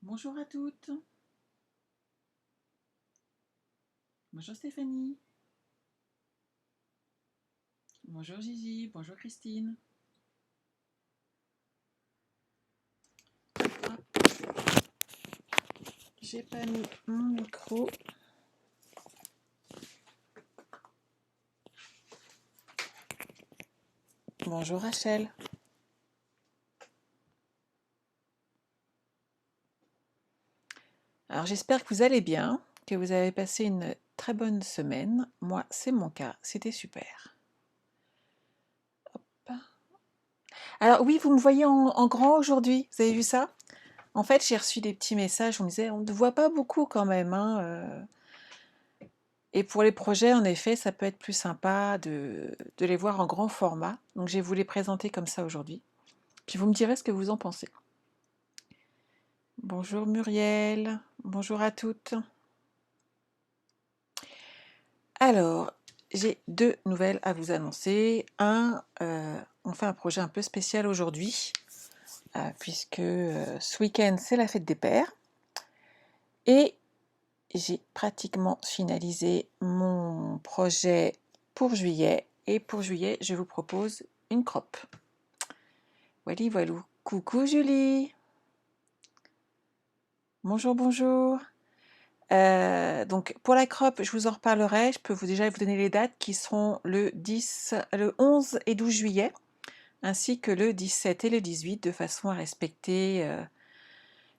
Bonjour à toutes. Bonjour Stéphanie. Bonjour Gigi. Bonjour Christine. Hop, j'ai pas mis mon micro. Bonjour Rachel. Alors j'espère que vous allez bien, que vous avez passé une très bonne semaine. Moi, c'est mon cas. C'était super. Hop. Alors oui, vous me voyez en grand aujourd'hui. Vous avez vu ça? En fait, j'ai reçu des petits messages. On me disait, on ne voit pas beaucoup quand même, hein. Et pour les projets, en effet, ça peut être plus sympa de les voir en grand format. Donc, je vais vous les présenter comme ça aujourd'hui. Puis vous me direz ce que vous en pensez. Bonjour Muriel, bonjour à toutes. Alors, j'ai deux nouvelles à vous annoncer. On fait un projet un peu spécial aujourd'hui, puisque ce week-end, c'est la fête des pères. Et j'ai pratiquement finalisé mon projet pour juillet. Et pour juillet, je vous propose une crop. Voilà, voilà. Coucou Julie. Bonjour, bonjour. Donc pour la crop, je vous en reparlerai. Je peux déjà vous donner les dates qui seront le 11 et 12 juillet, ainsi que le 17 et le 18, de façon à respecter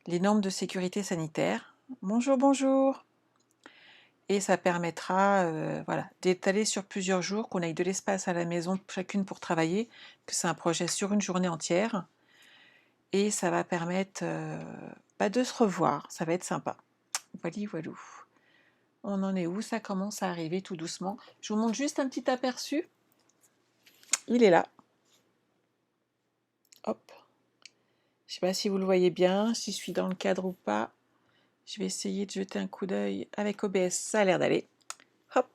les normes de sécurité sanitaire. Bonjour, bonjour. Et ça permettra voilà, d'étaler sur plusieurs jours, qu'on ait de l'espace à la maison chacune pour travailler, que c'est un projet sur une journée entière. Et ça va permettre de se revoir. Ça va être sympa. Voilà, voilà. On en est où? Ça commence à arriver tout doucement. Je vous montre juste un petit aperçu. Il est là. Hop. Je ne sais pas si vous le voyez bien, si je suis dans le cadre ou pas. Je vais essayer de jeter un coup d'œil avec OBS. Ça a l'air d'aller. Hop.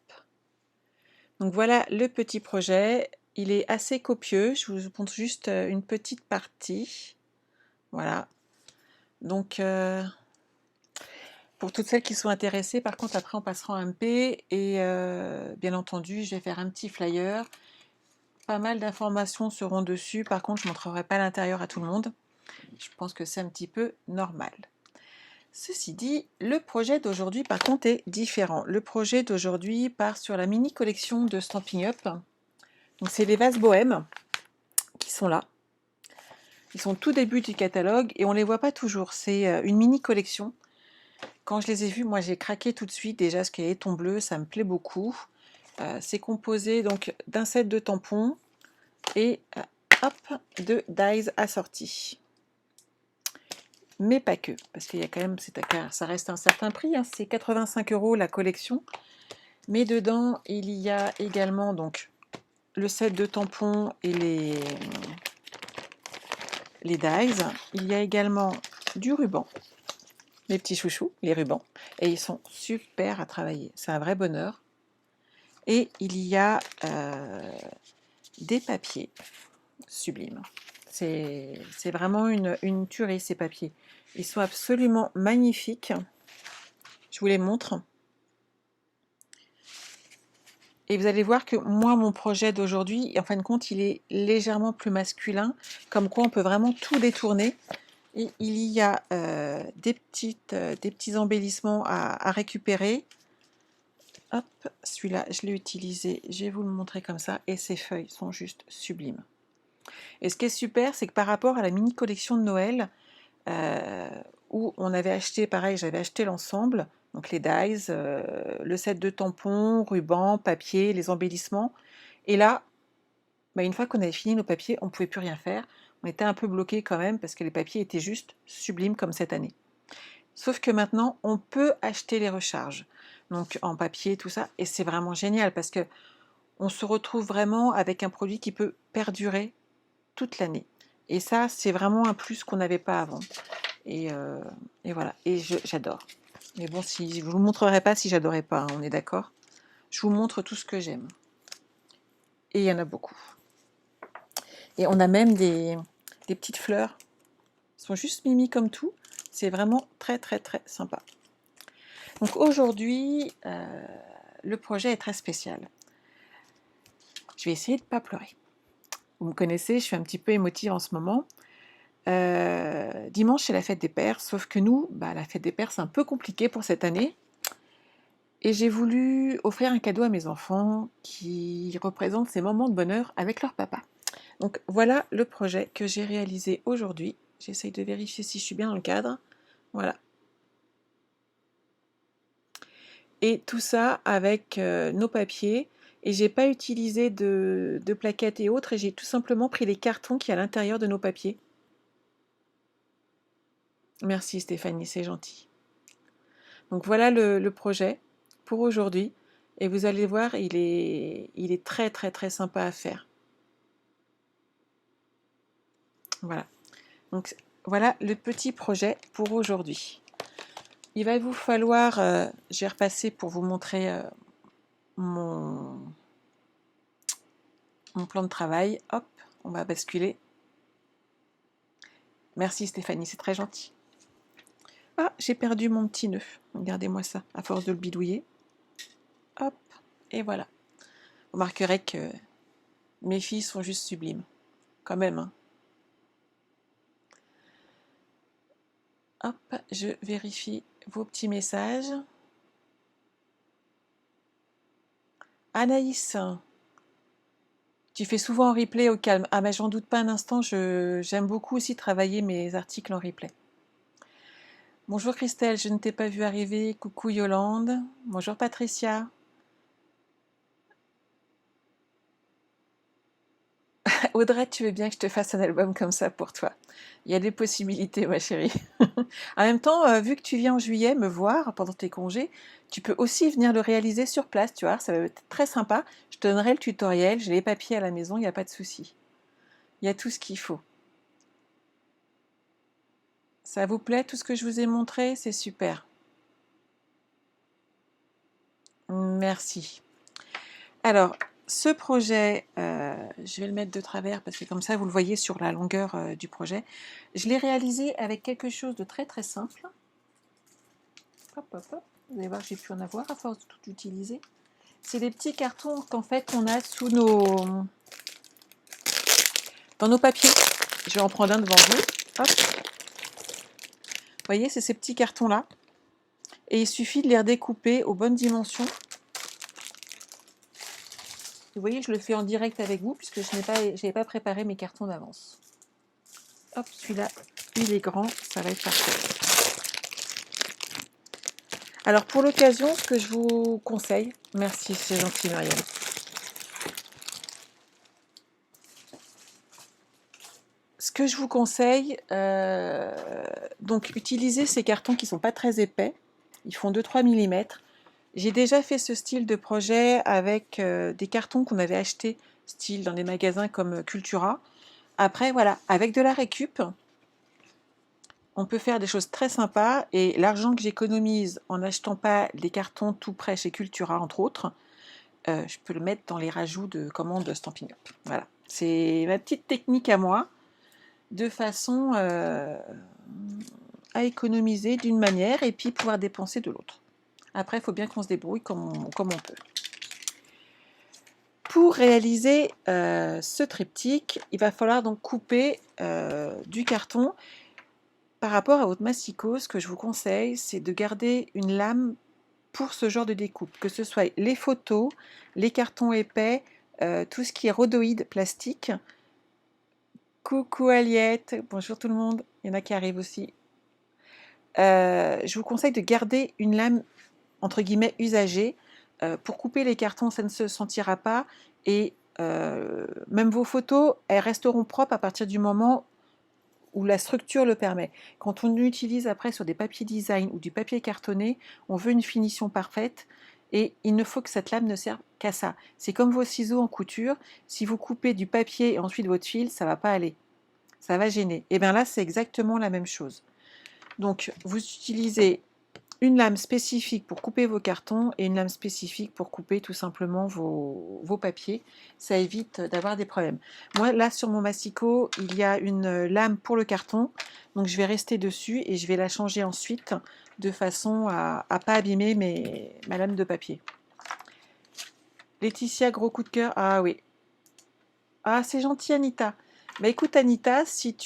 Donc voilà le petit projet. Il est assez copieux. Je vous montre juste une petite partie. Voilà. Donc, pour toutes celles qui sont intéressées, par contre, après, on passera en MP. Et bien entendu, je vais faire un petit flyer. Pas mal d'informations seront dessus. Par contre, je ne montrerai pas l'intérieur à tout le monde. Je pense que c'est un petit peu normal. Ceci dit, le projet d'aujourd'hui, par contre, est différent. Le projet d'aujourd'hui part sur la mini collection de Stampin' Up. Donc, c'est les vases bohèmes qui sont là. Ils sont au tout début du catalogue et on ne les voit pas toujours. C'est une mini collection. Quand je les ai vus, moi, j'ai craqué tout de suite. Déjà, ce qui est ton bleu, ça me plaît beaucoup. C'est composé donc d'un set de tampons et hop, de dies assortis. Mais pas que, parce qu'il y a quand même, ça reste un certain prix, hein, c'est 85 € la collection. Mais dedans, il y a également donc le set de tampons et les dies. Il y a également du ruban, les petits chouchous, les rubans, et ils sont super à travailler. C'est un vrai bonheur. Et il y a des papiers sublimes. C'est vraiment une tuerie, ces papiers. Ils sont absolument magnifiques. Je vous les montre. Et vous allez voir que moi, mon projet d'aujourd'hui, en fin de compte, il est légèrement plus masculin, comme quoi on peut vraiment tout détourner. Et il y a des petits embellissements à récupérer. Hop, celui-là, je l'ai utilisé, je vais vous le montrer comme ça, et ces feuilles sont juste sublimes. Et ce qui est super, c'est que par rapport à la mini collection de Noël, où on avait acheté, pareil, j'avais acheté l'ensemble, donc les dies, le set de tampons, ruban, papier, les embellissements. Et là, une fois qu'on avait fini nos papiers, on ne pouvait plus rien faire. On était un peu bloqué quand même parce que les papiers étaient juste sublimes comme cette année. Sauf que maintenant, on peut acheter les recharges, donc en papier, tout ça, et c'est vraiment génial parce que on se retrouve vraiment avec un produit qui peut perdurer toute l'année. Et ça, c'est vraiment un plus qu'on n'avait pas avant. Et voilà, et j'adore. Mais bon, si, je ne vous le montrerai pas si j'adorais pas, hein, on est d'accord? Je vous montre tout ce que j'aime. Et il y en a beaucoup. Et on a même des petites fleurs. Elles sont juste mimi comme tout. C'est vraiment très très très sympa. Donc aujourd'hui, le projet est très spécial. Je vais essayer de ne pas pleurer. Vous me connaissez, je suis un petit peu émotive en ce moment. Dimanche, c'est la fête des pères, sauf que nous, la fête des pères, c'est un peu compliqué pour cette année. Et j'ai voulu offrir un cadeau à mes enfants qui représente ces moments de bonheur avec leur papa. Donc voilà le projet que j'ai réalisé aujourd'hui. J'essaye de vérifier si je suis bien dans le cadre. Voilà. Et tout ça avec nos papiers. Et j'ai pas utilisé de plaquettes et autres. Et j'ai tout simplement pris les cartons qui y a à l'intérieur de nos papiers. Merci Stéphanie, c'est gentil. Donc voilà le projet pour aujourd'hui. Et vous allez voir, il est très très très sympa à faire. Voilà. Donc voilà le petit projet pour aujourd'hui. Il va vous falloir, je vais repasser pour vous montrer mon plan de travail. Hop, on va basculer. Merci Stéphanie, c'est très gentil. Ah, j'ai perdu mon petit nœud. Regardez-moi ça, à force de le bidouiller. Hop, et voilà. Vous remarquerez que mes filles sont juste sublimes. Quand même, hein. Hop, je vérifie vos petits messages. Anaïs, tu fais souvent en replay au calme. Ah, mais j'en doute pas un instant, j'aime beaucoup aussi travailler mes articles en replay. Bonjour Christelle, je ne t'ai pas vu arriver. Coucou Yolande. Bonjour Patricia. Audrey, tu veux bien que je te fasse un album comme ça pour toi? Il y a des possibilités, ma chérie. En même temps, vu que tu viens en juillet me voir pendant tes congés, tu peux aussi venir le réaliser sur place, tu vois, ça va être très sympa. Je te donnerai le tutoriel, j'ai les papiers à la maison, il n'y a pas de souci. Il y a tout ce qu'il faut. Ça vous plaît, tout ce que je vous ai montré? C'est super. Merci. Alors, ce projet, je vais le mettre de travers parce que comme ça, vous le voyez sur la longueur du projet. Je l'ai réalisé avec quelque chose de très très simple. Hop, hop, hop. Vous allez voir, j'ai pu en avoir à force de tout utiliser. C'est des petits cartons qu'en fait on a dans nos papiers. Je vais en prendre un devant vous. Hop. Vous voyez, c'est ces petits cartons-là. Et il suffit de les redécouper aux bonnes dimensions. Vous voyez, je le fais en direct avec vous puisque je n'avais pas préparé mes cartons d'avance. Hop, celui-là, il est grand, ça va être parfait. Alors pour l'occasion, ce que je vous conseille, merci, c'est gentil Marianne. Ce que je vous conseille, donc utilisez ces cartons qui ne sont pas très épais, ils font 2-3 mm. J'ai déjà fait ce style de projet avec des cartons qu'on avait achetés, style dans des magasins comme Cultura. Après, voilà, avec de la récup, on peut faire des choses très sympas. Et l'argent que j'économise en n'achetant pas les cartons tout prêts chez Cultura, entre autres, je peux le mettre dans les rajouts de commandes Stampin' Up. Voilà, c'est ma petite technique à moi, de façon à économiser d'une manière et puis pouvoir dépenser de l'autre. Après, il faut bien qu'on se débrouille comme on peut. Pour réaliser ce triptyque, il va falloir donc couper du carton. Par rapport à votre massicot, ce que je vous conseille, c'est de garder une lame pour ce genre de découpe, que ce soit les photos, les cartons épais, tout ce qui est rhodoïde plastique. Coucou Aliette, bonjour tout le monde, il y en a qui arrivent aussi. Je vous conseille de garder une lame entre guillemets usagée. Pour couper les cartons, ça ne se sentira pas. Et même vos photos, elles resteront propres à partir du moment où la structure le permet. Quand on utilise après sur des papiers design ou du papier cartonné, on veut une finition parfaite et il ne faut que cette lame ne serve qu'à ça. C'est comme vos ciseaux en couture, si vous coupez du papier et ensuite votre fil, ça ne va pas aller. Ça va gêner. Et bien là, c'est exactement la même chose. Donc, vous utilisez une lame spécifique pour couper vos cartons et une lame spécifique pour couper tout simplement vos papiers. Ça évite d'avoir des problèmes. Moi, là, sur mon massicot, il y a une lame pour le carton. Donc, je vais rester dessus et je vais la changer ensuite de façon à ne pas abîmer ma lame de papier. Laetitia, gros coup de cœur. Ah oui. Ah, c'est gentil, Anita. Bah écoute, Anita, si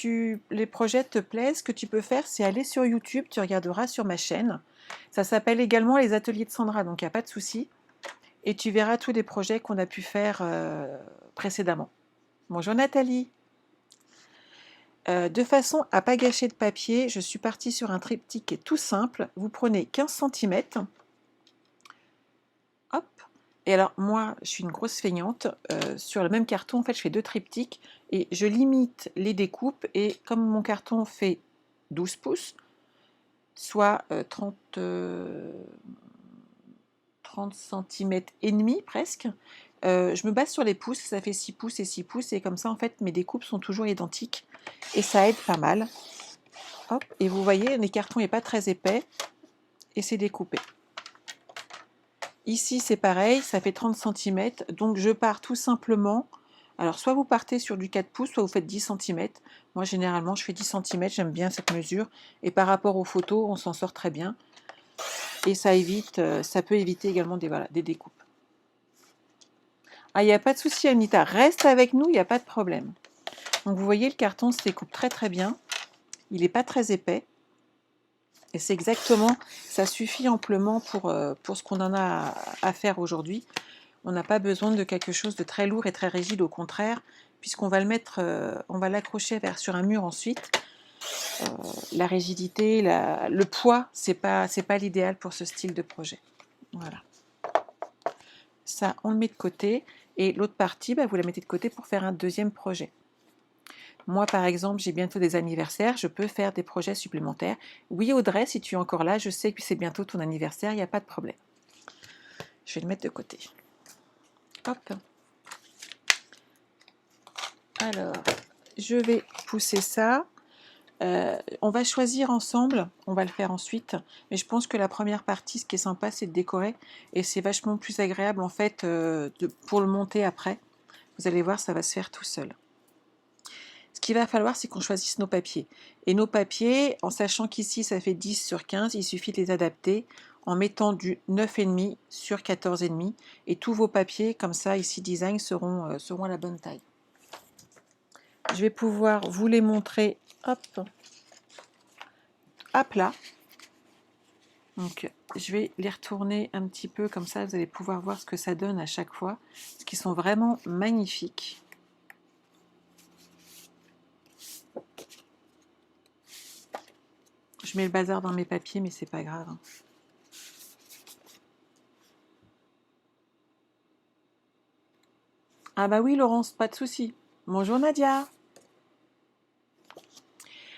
les projets te plaisent, ce que tu peux faire, c'est aller sur YouTube, tu regarderas sur ma chaîne. Ça s'appelle également les ateliers de Sandra, donc il n'y a pas de souci. Et tu verras tous les projets qu'on a pu faire précédemment. Bonjour Nathalie. De façon à ne pas gâcher de papier, je suis partie sur un triptyque qui est tout simple. Vous prenez 15 cm. Hop. Et alors, moi, je suis une grosse feignante. Sur le même carton, en fait, je fais 2 triptyques et je limite les découpes. Et comme mon carton fait 12 pouces, soit 30 cm et demi presque, je me base sur les pouces. Ça fait 6 pouces et 6 pouces. Et comme ça, en fait, mes découpes sont toujours identiques. Et ça aide pas mal. Hop. Et vous voyez, les cartons n'est pas très épais. Et c'est découpé. Ici, c'est pareil, ça fait 30 cm, donc je pars tout simplement. Alors, soit vous partez sur du 4 pouces, soit vous faites 10 cm. Moi, généralement, je fais 10 cm, j'aime bien cette mesure. Et par rapport aux photos, on s'en sort très bien. Et ça évite, ça peut éviter également des découpes. Ah, il n'y a pas de souci, Anita, reste avec nous, il n'y a pas de problème. Donc, vous voyez, le carton se découpe très très bien. Il n'est pas très épais. Et c'est exactement, ça suffit amplement pour ce qu'on en a à faire aujourd'hui. On n'a pas besoin de quelque chose de très lourd et très rigide, au contraire, puisqu'on va le mettre, on va l'accrocher sur un mur ensuite. La rigidité, le poids, c'est pas l'idéal pour ce style de projet. Voilà. Ça, on le met de côté. Et l'autre partie, vous la mettez de côté pour faire un deuxième projet. Moi, par exemple, j'ai bientôt des anniversaires, je peux faire des projets supplémentaires. Oui, Audrey, si tu es encore là, je sais que c'est bientôt ton anniversaire, il n'y a pas de problème. Je vais le mettre de côté. Hop. Alors, je vais pousser ça. On va choisir ensemble, on va le faire ensuite, mais je pense que la première partie, ce qui est sympa, c'est de décorer, et c'est vachement plus agréable en fait pour le monter après. Vous allez voir, ça va se faire tout seul. Ce qu'il va falloir, c'est qu'on choisisse nos papiers. Et nos papiers, en sachant qu'ici, ça fait 10 sur 15, il suffit de les adapter en mettant du 9,5 sur 14,5. Et tous vos papiers, comme ça, ici, design, seront à la bonne taille. Je vais pouvoir vous les montrer, hop, à plat. Donc, je vais les retourner un petit peu, comme ça, vous allez pouvoir voir ce que ça donne à chaque fois. Parce qu'ils sont vraiment magnifiques. Je mets le bazar dans mes papiers, mais c'est pas grave. Ah bah oui, Laurence, pas de souci. Bonjour Nadia.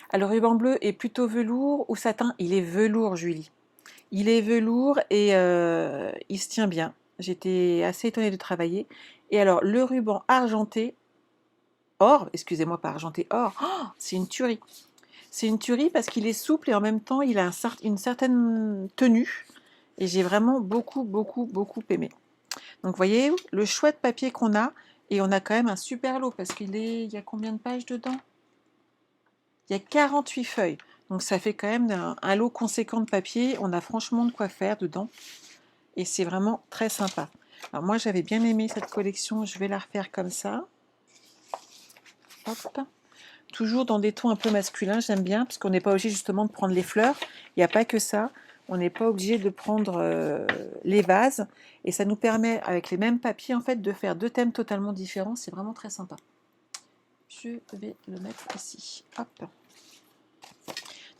Alors, le ruban bleu est plutôt velours ou satin? Il est velours, Julie. Il est velours et il se tient bien. J'étais assez étonnée de travailler. Et alors, le ruban argenté, or, excusez-moi, pas argenté, or, oh, c'est une tuerie. C'est une tuerie parce qu'il est souple et en même temps, il a une certaine tenue. Et j'ai vraiment beaucoup, beaucoup, beaucoup aimé. Donc, vous voyez, le choix de papier qu'on a, et on a quand même un super lot parce il y a combien de pages dedans? Il y a 48 feuilles. Donc, ça fait quand même un lot conséquent de papier. On a franchement de quoi faire dedans. Et c'est vraiment très sympa. Alors, moi, j'avais bien aimé cette collection. Je vais la refaire comme ça. Hop. Toujours dans des tons un peu masculins, j'aime bien, parce qu'on n'est pas obligé justement de prendre les fleurs. Il n'y a pas que ça. On n'est pas obligé de prendre les vases. Et ça nous permet, avec les mêmes papiers, en fait, de faire 2 thèmes totalement différents. C'est vraiment très sympa. Je vais le mettre ici. Hop.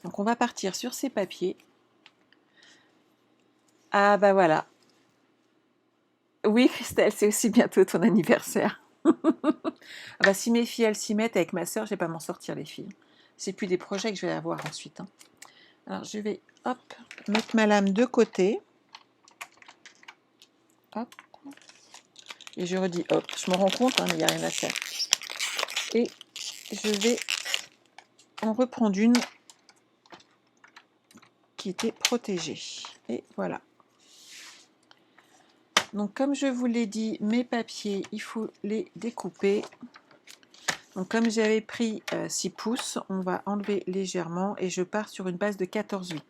Donc, on va partir sur ces papiers. Ah, bah voilà. Oui, Christelle, c'est aussi bientôt ton anniversaire. Ah bah, si mes filles, elles s'y mettent avec ma soeur, je vais pas m'en sortir, les filles. C'est plus des projets que je vais avoir ensuite. Alors, je vais, hop, mettre ma lame de côté. Hop. Et je redis, hop, je me rends compte, mais il n'y a rien à faire. Et je vais en reprendre une qui était protégé. Et voilà. Donc comme je vous l'ai dit, mes papiers, il faut les découper. Donc comme j'avais pris 6 pouces, on va enlever légèrement et je pars sur une base de 14,8.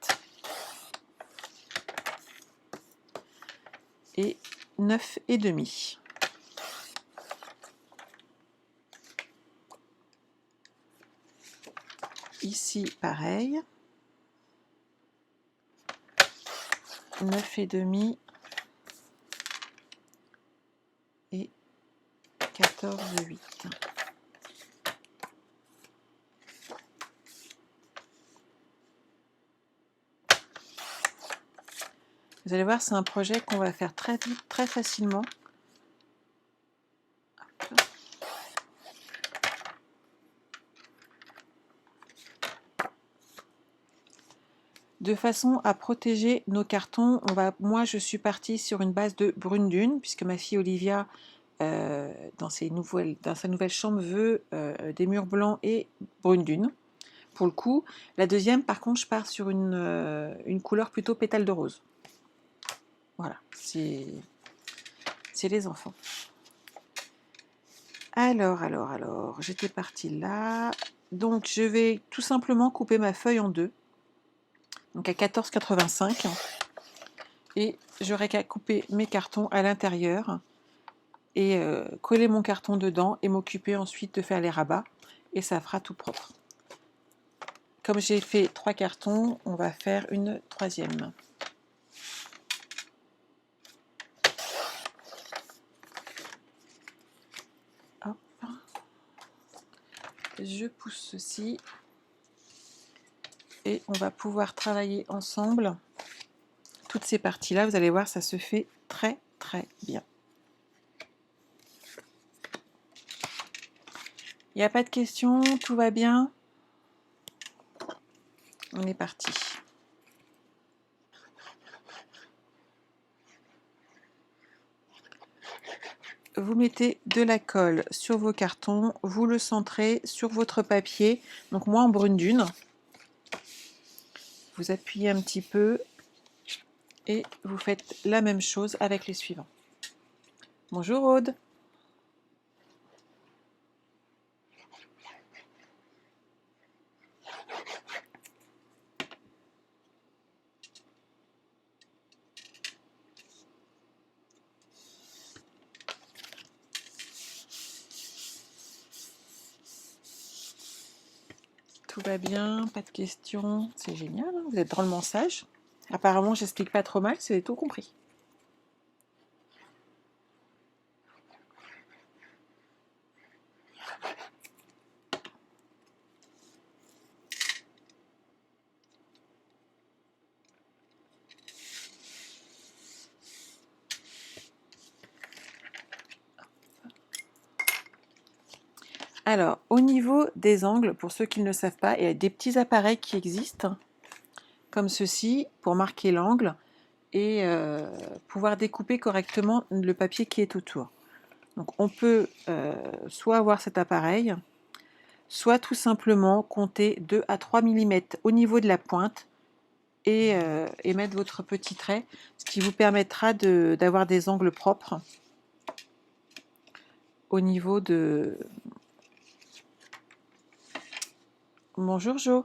Et 9,5. Ici, pareil. 9,5 et 14,8. Vous allez voir, c'est un projet qu'on va faire très vite, très facilement. De façon à protéger nos cartons, moi je suis partie sur une base de brune dune, puisque ma fille Olivia, dans sa nouvelle chambre, veut des murs blancs et brune dune. Pour le coup, la deuxième, par contre, je pars sur une couleur plutôt pétale de rose. Voilà, c'est les enfants. Alors, j'étais partie là. Donc, je vais tout simplement couper ma feuille en deux. Donc, à 14,85. Et j'aurai qu'à couper mes cartons à l'intérieur et coller mon carton dedans et m'occuper ensuite de faire les rabats. Et ça fera tout propre. Comme j'ai fait 3 cartons, on va faire une troisième. Hop. Je pousse ceci. Et on va pouvoir travailler ensemble toutes ces parties-là. Vous allez voir, ça se fait très très bien. Il n'y a pas de questions, tout va bien. On est parti. Vous mettez de la colle sur vos cartons, vous le centrez sur votre papier. Donc moi en brune dune. Vous appuyez un petit peu et vous faites la même chose avec les suivants. Bonjour Aude. Tout va bien, pas de questions, c'est génial, hein, vous êtes drôlement sage. Apparemment, j'explique pas trop mal, c'est tout compris. Alors, au niveau des angles, pour ceux qui ne le savent pas, il y a des petits appareils qui existent, comme ceci, pour marquer l'angle et pouvoir découper correctement le papier qui est autour. Donc on peut soit avoir cet appareil, soit tout simplement compter 2 à 3 mm au niveau de la pointe et mettre votre petit trait, ce qui vous permettra d'avoir des angles propres au niveau de... Bonjour Jo.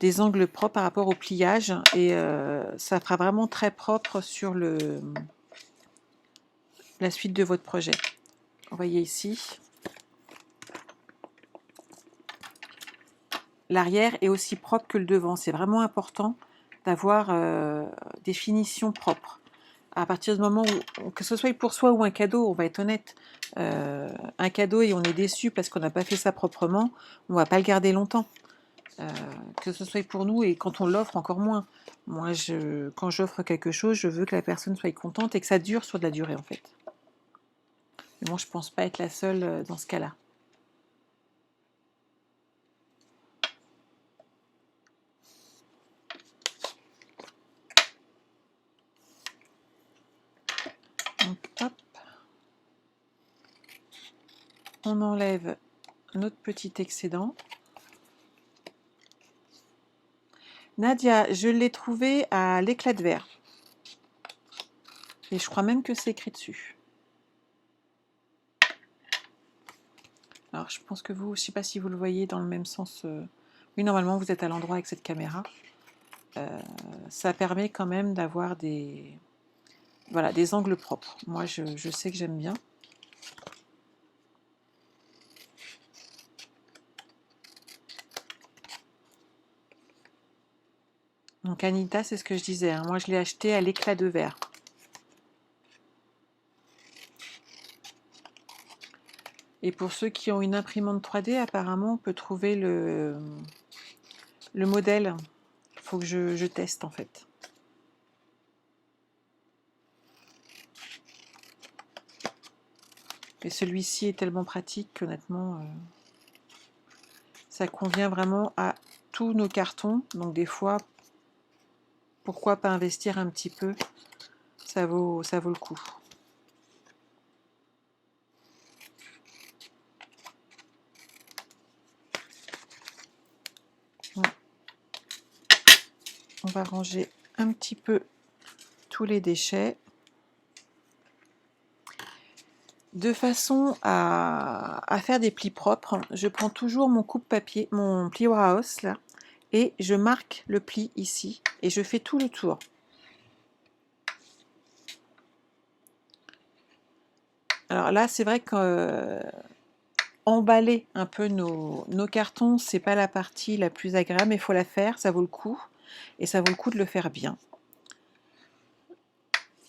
Des angles propres par rapport au pliage et ça fera vraiment très propre sur la suite de votre projet. Vous voyez ici, l'arrière est aussi propre que le devant. C'est vraiment important d'avoir des finitions propres. À partir du moment où, que ce soit pour soi ou un cadeau, on va être honnête, un cadeau et on est déçu parce qu'on n'a pas fait ça proprement, on ne va pas le garder longtemps. Que ce soit pour nous et quand on l'offre encore moins. Moi, quand j'offre quelque chose, je veux que la personne soit contente et que ça dure sur de la durée en fait. Mais bon, je pense pas être la seule dans ce cas-là. Donc hop, on enlève notre petit excédent. Nadia, je l'ai trouvé à l'éclat de verre. Et je crois même que c'est écrit dessus. Alors, je pense que vous, je ne sais pas si vous le voyez dans le même sens. Oui, normalement, vous êtes à l'endroit avec cette caméra. Ça permet quand même d'avoir des, voilà, des angles propres. Moi, je sais que j'aime bien. Donc, Anita, c'est ce que je disais, hein. Moi, je l'ai acheté à l'éclat de verre. Et pour ceux qui ont une imprimante 3D, apparemment, on peut trouver le modèle. Il faut que je teste, en fait. Et celui-ci est tellement pratique qu'honnêtement, ça convient vraiment à tous nos cartons. Donc des fois, pourquoi pas investir un petit peu? Ça vaut le coup. Bon. On va ranger un petit peu tous les déchets. De façon à faire des plis propres, je prends toujours mon coupe-papier, mon plieur à os là, et je marque le pli ici et je fais tout le tour. Alors là, c'est vrai qu'emballer un peu nos cartons, c'est pas la partie la plus agréable, mais il faut la faire, ça vaut le coup, et ça vaut le coup de le faire bien.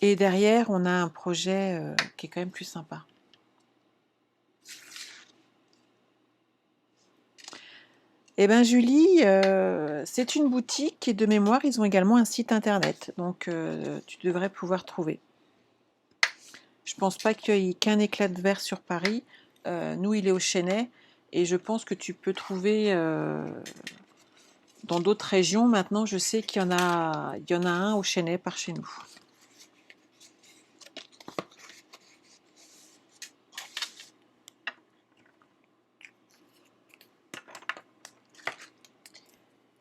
Et derrière, on a un projet qui est quand même plus sympa. Eh bien Julie, c'est une boutique et de mémoire, ils ont également un site internet, donc tu devrais pouvoir trouver. Je pense pas qu'il y ait qu'un éclat de verre sur Paris. Nous, il est au Chesnay, et je pense que tu peux trouver dans d'autres régions. Maintenant, je sais qu'il y en a un au Chesnay par chez nous.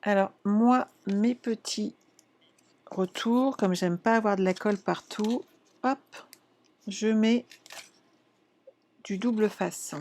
Alors, moi, mes petits retours, comme j'aime pas avoir de la colle partout, hop, je mets du double face.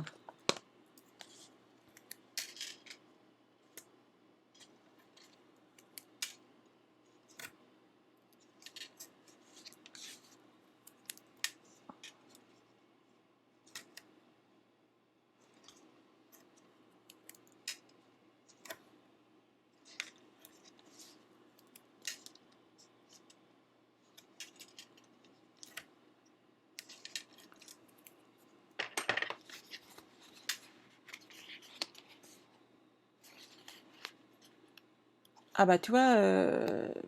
Ah bah tu vois,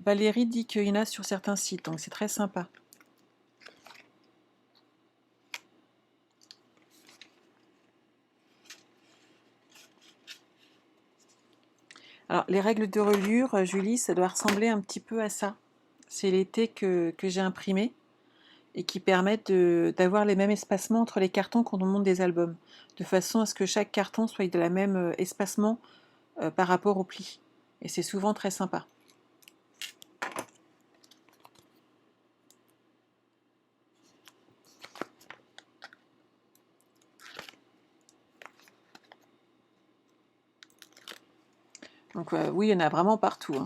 Valérie dit qu'il y en a sur certains sites, donc c'est très sympa. Alors les règles de reliure, Julie, ça doit ressembler un petit peu à ça. C'est les T que j'ai imprimés et qui permettent d'avoir les mêmes espacements entre les cartons quand on monte des albums, de façon à ce que chaque carton soit de la même espacement par rapport au pli. Et c'est souvent très sympa. Donc oui, il y en a vraiment partout, hein.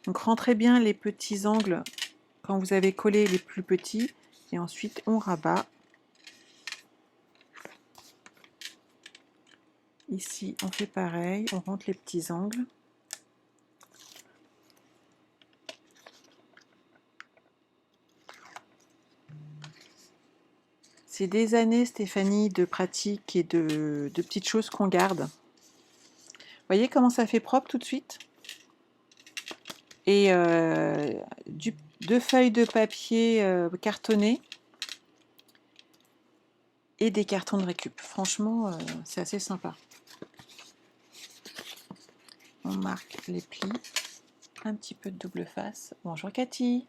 Donc rentrez bien les petits angles quand vous avez collé les plus petits, et ensuite on rabat. Ici on fait pareil, on rentre les petits angles. C'est des années, Stéphanie, de pratique et de petites choses qu'on garde. Vous voyez comment ça fait propre tout de suite? Et 2 feuilles de papier cartonné et des cartons de récup. Franchement, c'est assez sympa. On marque les plis, un petit peu de double face. Bonjour Cathy.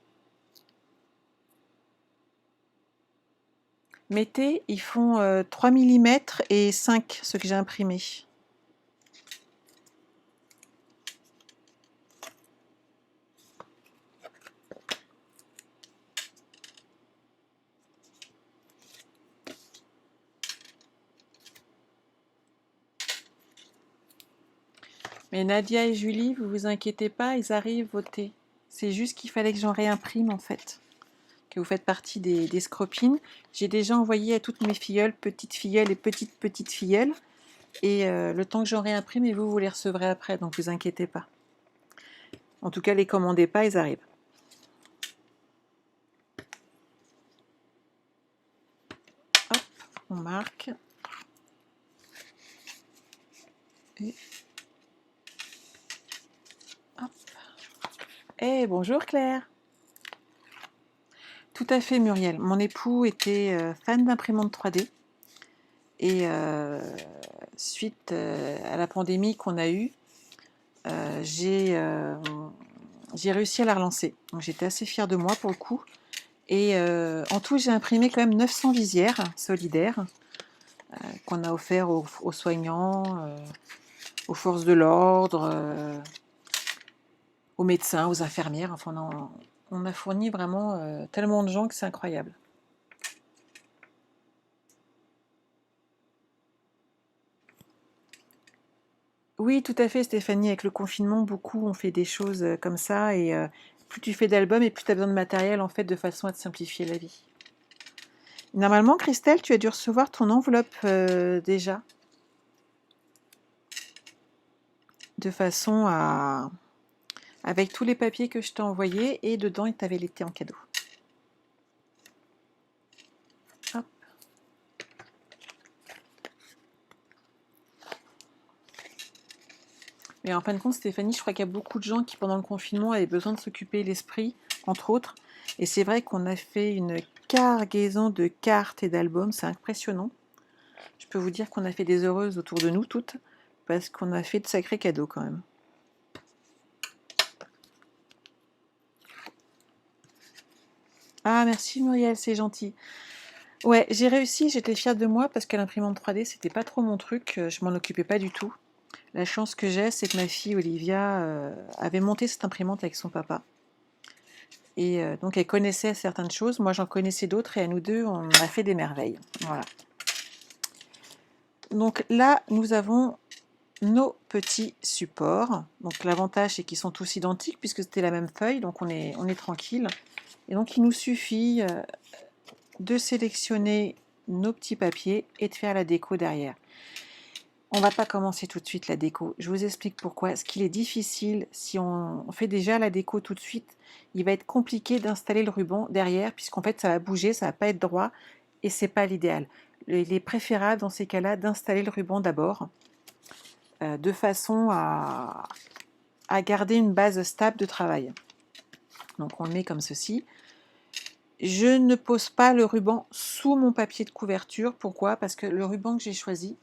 Mettez, ils font 3 mm et 5, ceux que j'ai imprimés. Mais Nadia et Julie, vous vous inquiétez pas, ils arrivent voter. C'est juste qu'il fallait que j'en réimprime en fait. Que vous faites partie des scropines. J'ai déjà envoyé à toutes mes filleules, petites filleules et petites filleules. Et le temps que j'en réimprime, et vous les recevrez après, donc vous inquiétez pas. En tout cas, les commandez pas, ils arrivent. Hop, on marque. Et hop. Eh, bonjour Claire. Tout à fait Muriel. Mon époux était fan d'imprimante 3D. Et suite à la pandémie qu'on a eue, j'ai réussi à la relancer. Donc j'étais assez fière de moi pour le coup. Et en tout, j'ai imprimé quand même 900 visières solidaires qu'on a offert aux soignants, aux forces de l'ordre, aux médecins, aux infirmières. Enfin, on a fourni vraiment tellement de gens que c'est incroyable. Oui, tout à fait, Stéphanie. Avec le confinement, beaucoup ont fait des choses comme ça. Et plus tu fais d'albums et plus tu as besoin de matériel, en fait, de façon à te simplifier la vie. Normalement, Christelle, tu as dû recevoir ton enveloppe déjà. De façon à... Avec tous les papiers que je t'ai envoyés. Et dedans, il t'avait l'été en cadeau. Hop. Mais en fin de compte, Stéphanie, je crois qu'il y a beaucoup de gens qui, pendant le confinement, avaient besoin de s'occuper l'esprit, entre autres. Et c'est vrai qu'on a fait une cargaison de cartes et d'albums. C'est impressionnant. Je peux vous dire qu'on a fait des heureuses autour de nous toutes, parce qu'on a fait de sacrés cadeaux quand même. Ah, merci Muriel, c'est gentil. Ouais, j'ai réussi, j'étais fière de moi parce que l'imprimante 3D, c'était pas trop mon truc, je m'en occupais pas du tout. La chance que j'ai, c'est que ma fille Olivia avait monté cette imprimante avec son papa. Et donc elle connaissait certaines choses, moi j'en connaissais d'autres, et à nous deux, on a fait des merveilles. Voilà. Donc là, nous avons nos petits supports. Donc l'avantage, c'est qu'ils sont tous identiques puisque c'était la même feuille, donc on est tranquille. Et donc il nous suffit de sélectionner nos petits papiers et de faire la déco derrière. On va pas commencer tout de suite la déco. Je vous explique pourquoi. Ce qu'il est difficile, si on fait déjà la déco tout de suite, il va être compliqué d'installer le ruban derrière, puisqu'en fait ça va bouger, ça va pas être droit, et c'est pas l'idéal. Il est préférable dans ces cas-là d'installer le ruban d'abord, de façon à garder une base stable de travail. Donc on le met comme ceci. Je ne pose pas le ruban sous mon papier de couverture. Pourquoi? Parce que le ruban que j'ai choisi,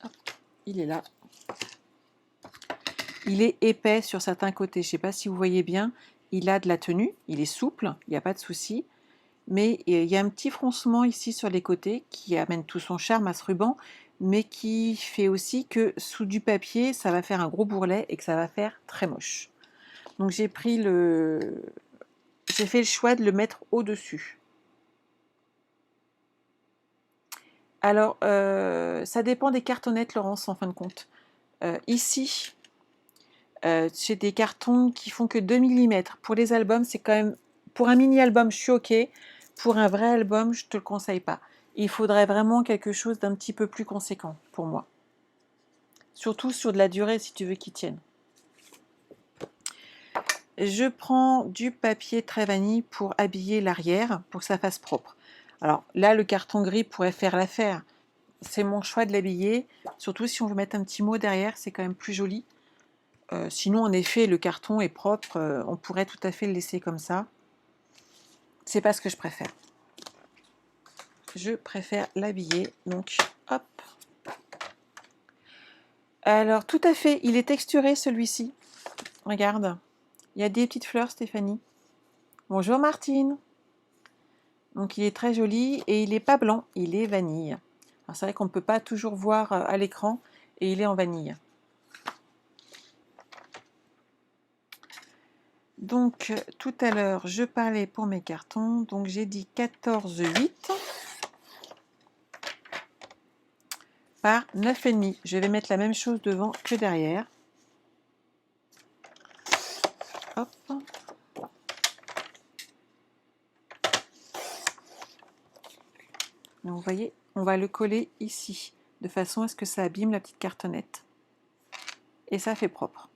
hop, il est là. Il est épais sur certains côtés. Je ne sais pas si vous voyez bien. Il a de la tenue. Il est souple. Il n'y a pas de souci. Mais il y a un petit froncement ici sur les côtés qui amène tout son charme à ce ruban, mais qui fait aussi que sous du papier, ça va faire un gros bourrelet et que ça va faire très moche. Donc j'ai fait le choix de le mettre au-dessus. Alors, ça dépend des cartonnettes, Laurence, en fin de compte. Ici, c'est des cartons qui font que 2 mm. Pour les albums, c'est quand même... Pour un mini-album, je suis OK. Pour un vrai album, je ne te le conseille pas. Il faudrait vraiment quelque chose d'un petit peu plus conséquent, pour moi. Surtout sur de la durée, si tu veux qu'il tienne. Je prends du papier très vanille pour habiller l'arrière, pour que ça fasse propre. Alors là, le carton gris pourrait faire l'affaire. C'est mon choix de l'habiller, surtout si on veut mettre un petit mot derrière, c'est quand même plus joli. Sinon, en effet, le carton est propre, on pourrait tout à fait le laisser comme ça. C'est pas ce que je préfère. Je préfère l'habiller, donc hop. Alors, tout à fait, il est texturé celui-ci. Regarde, il y a des petites fleurs, Stéphanie. Bonjour Martine. Donc il est très joli et il n'est pas blanc, il est vanille. C'est vrai qu'on ne peut pas toujours voir à l'écran et il est en vanille. Donc tout à l'heure je parlais pour mes cartons, donc j'ai dit 14,8 par 9,5. Je vais mettre la même chose devant que derrière. Hop. Donc vous voyez, on va le coller ici, de façon à ce que ça abîme la petite cartonnette. Et ça fait propre.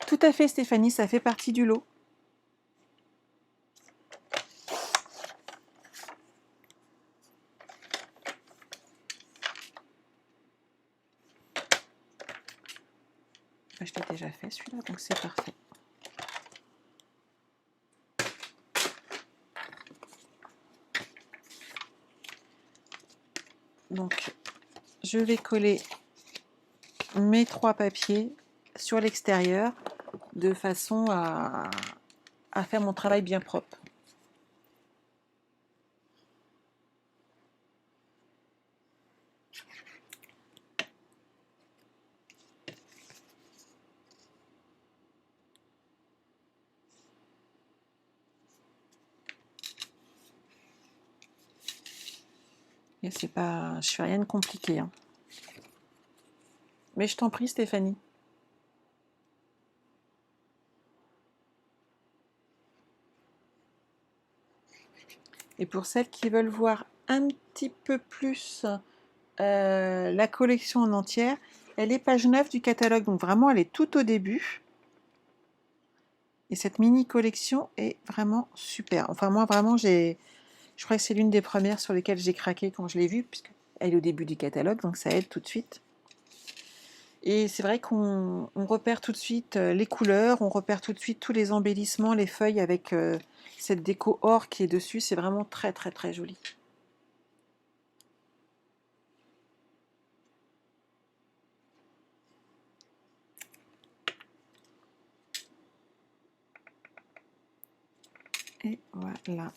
Tout à fait Stéphanie, ça fait partie du lot. Je l'ai déjà fait celui-là, donc c'est parfait. Donc je vais coller mes 3 papiers sur l'extérieur de façon à faire mon travail bien propre. Et c'est pas, je fais rien de compliqué, hein. Mais je t'en prie Stéphanie. Et pour celles qui veulent voir un petit peu plus la collection en entière, elle est page 9 du catalogue, donc vraiment elle est tout au début. Et cette mini collection est vraiment super. Enfin moi vraiment je crois que c'est l'une des premières sur lesquelles j'ai craqué quand je l'ai vue, puisqu'elle est au début du catalogue, donc ça aide tout de suite. Et c'est vrai qu'on repère tout de suite les couleurs, on repère tout de suite tous les embellissements, les feuilles avec cette déco or qui est dessus, c'est vraiment très très très joli. Et voilà.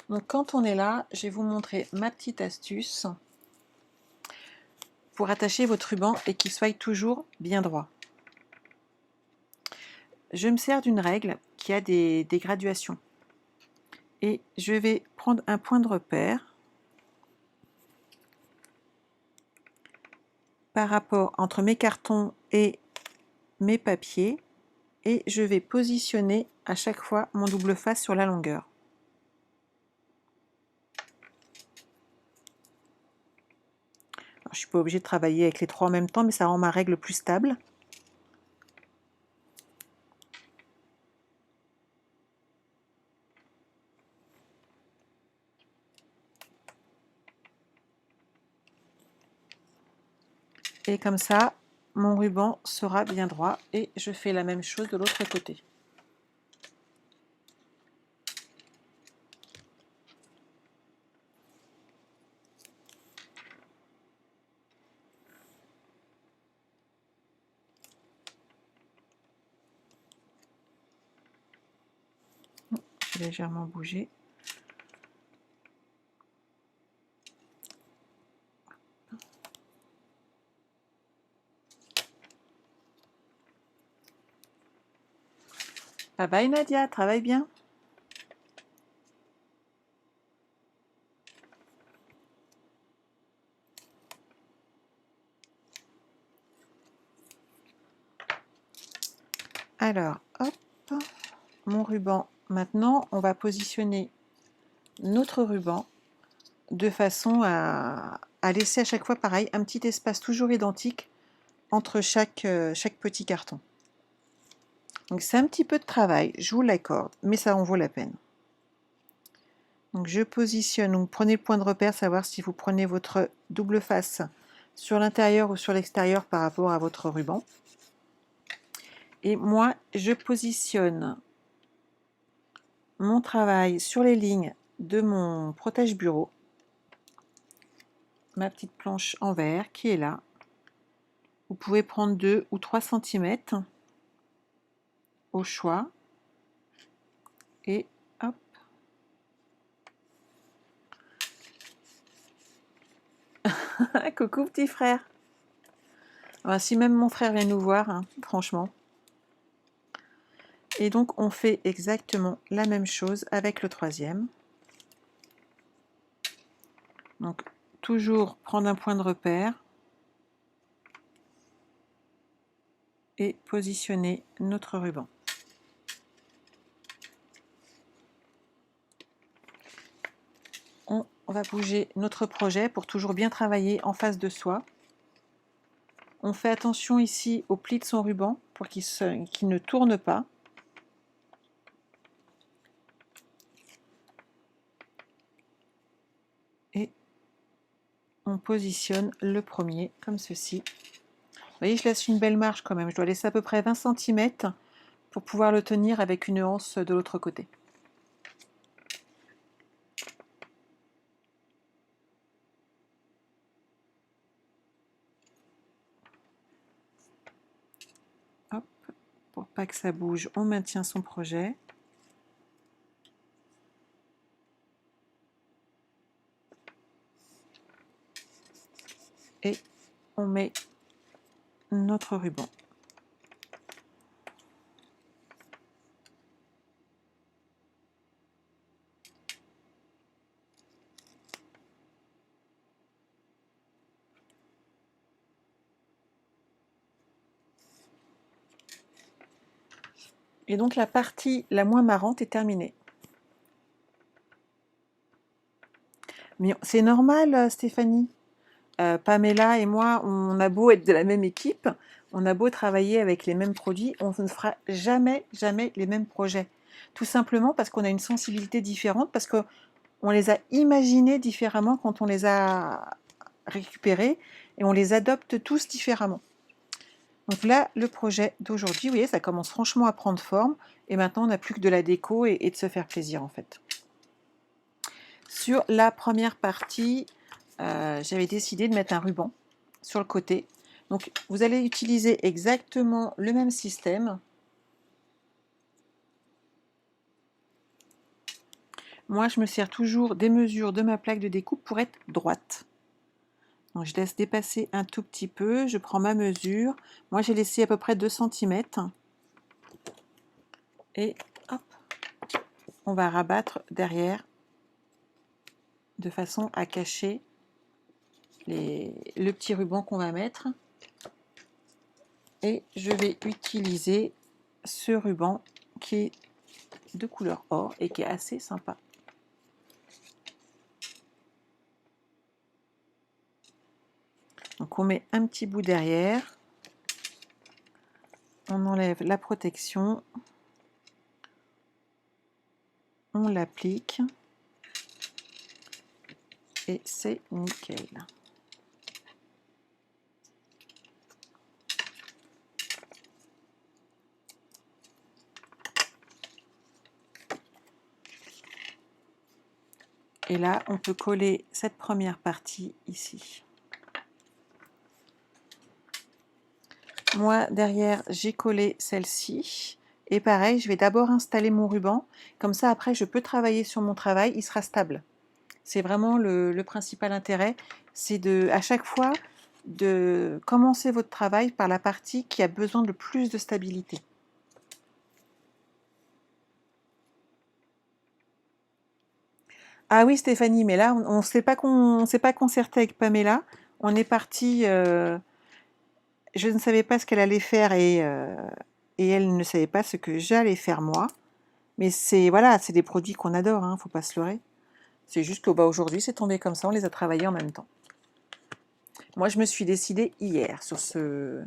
Donc quand on est là, je vais vous montrer ma petite astuce pour attacher votre ruban et qu'il soit toujours bien droit. Je me sers d'une règle qui a des graduations. Et je vais prendre un point de repère par rapport entre mes cartons et mes papiers et je vais positionner à chaque fois mon double face sur la longueur. Alors, je ne suis pas obligée de travailler avec les 3 en même temps, mais ça rend ma règle plus stable. Et comme ça, mon ruban sera bien droit et je fais la même chose de l'autre côté. J'ai légèrement bougé. Bye bye Nadia, travaille bien. Alors, hop, mon ruban. Maintenant, on va positionner notre ruban de façon à laisser à chaque fois, pareil, un petit espace toujours identique entre chaque petit carton. Donc c'est un petit peu de travail, je vous l'accorde, mais ça en vaut la peine. Donc je positionne, donc prenez le point de repère, savoir si vous prenez votre double face sur l'intérieur ou sur l'extérieur par rapport à votre ruban. Et moi, je positionne mon travail sur les lignes de mon protège-bureau. ma petite planche en verre qui est là. Vous pouvez prendre 2 ou 3 centimètres au choix. Et hop. Coucou petit frère. Ah, si même mon frère vient nous voir, hein, franchement. Et donc on fait exactement la même chose avec le troisième. Donc toujours prendre un point de repère et positionner notre ruban. On va bouger notre projet pour toujours bien travailler en face de soi. On fait attention ici au pli de son ruban pour qu'il ne tourne pas. Et on positionne le premier comme ceci. Vous voyez, je laisse une belle marge quand même. Je dois laisser à peu près 20 cm pour pouvoir le tenir avec une anse de l'autre côté. Hop, pour pas que ça bouge, on maintient son projet. Et on met notre ruban. Et donc la partie la moins marrante est terminée. Mais c'est normal, Stéphanie. Pamela et moi, on a beau être de la même équipe, on a beau travailler avec les mêmes produits, on ne fera jamais, jamais les mêmes projets. Tout simplement parce qu'on a une sensibilité différente, parce qu'on les a imaginés différemment quand on les a récupérés, et on les adopte tous différemment. Donc là, le projet d'aujourd'hui, vous voyez, ça commence franchement à prendre forme, et maintenant on n'a plus que de la déco et de se faire plaisir en fait. Sur la première partie, j'avais décidé de mettre un ruban sur le côté. Donc vous allez utiliser exactement le même système. Moi, je me sers toujours des mesures de ma plaque de découpe pour être droite. Donc je laisse dépasser un tout petit peu, je prends ma mesure. Moi, j'ai laissé à peu près 2 cm. Et hop, on va rabattre derrière de façon à cacher le petit ruban qu'on va mettre. Et je vais utiliser ce ruban qui est de couleur or et qui est assez sympa. Donc on met un petit bout derrière, on enlève la protection, on l'applique et c'est nickel. Et là, on peut coller cette première partie ici. Moi, derrière, j'ai collé celle-ci. Et pareil, je vais d'abord installer mon ruban. Comme ça, après, je peux travailler sur mon travail. Il sera stable. C'est vraiment le principal intérêt. C'est à chaque fois de commencer votre travail par la partie qui a besoin de plus de stabilité. Ah oui, Stéphanie, mais là, on ne s'est pas concerté avec Pamela. On est parti. Je ne savais pas ce qu'elle allait faire et elle ne savait pas ce que j'allais faire moi. Mais c'est voilà, c'est des produits qu'on adore, hein, faut pas se leurrer. C'est juste que aujourd'hui, c'est tombé comme ça, on les a travaillés en même temps. Moi, je me suis décidée hier sur ce.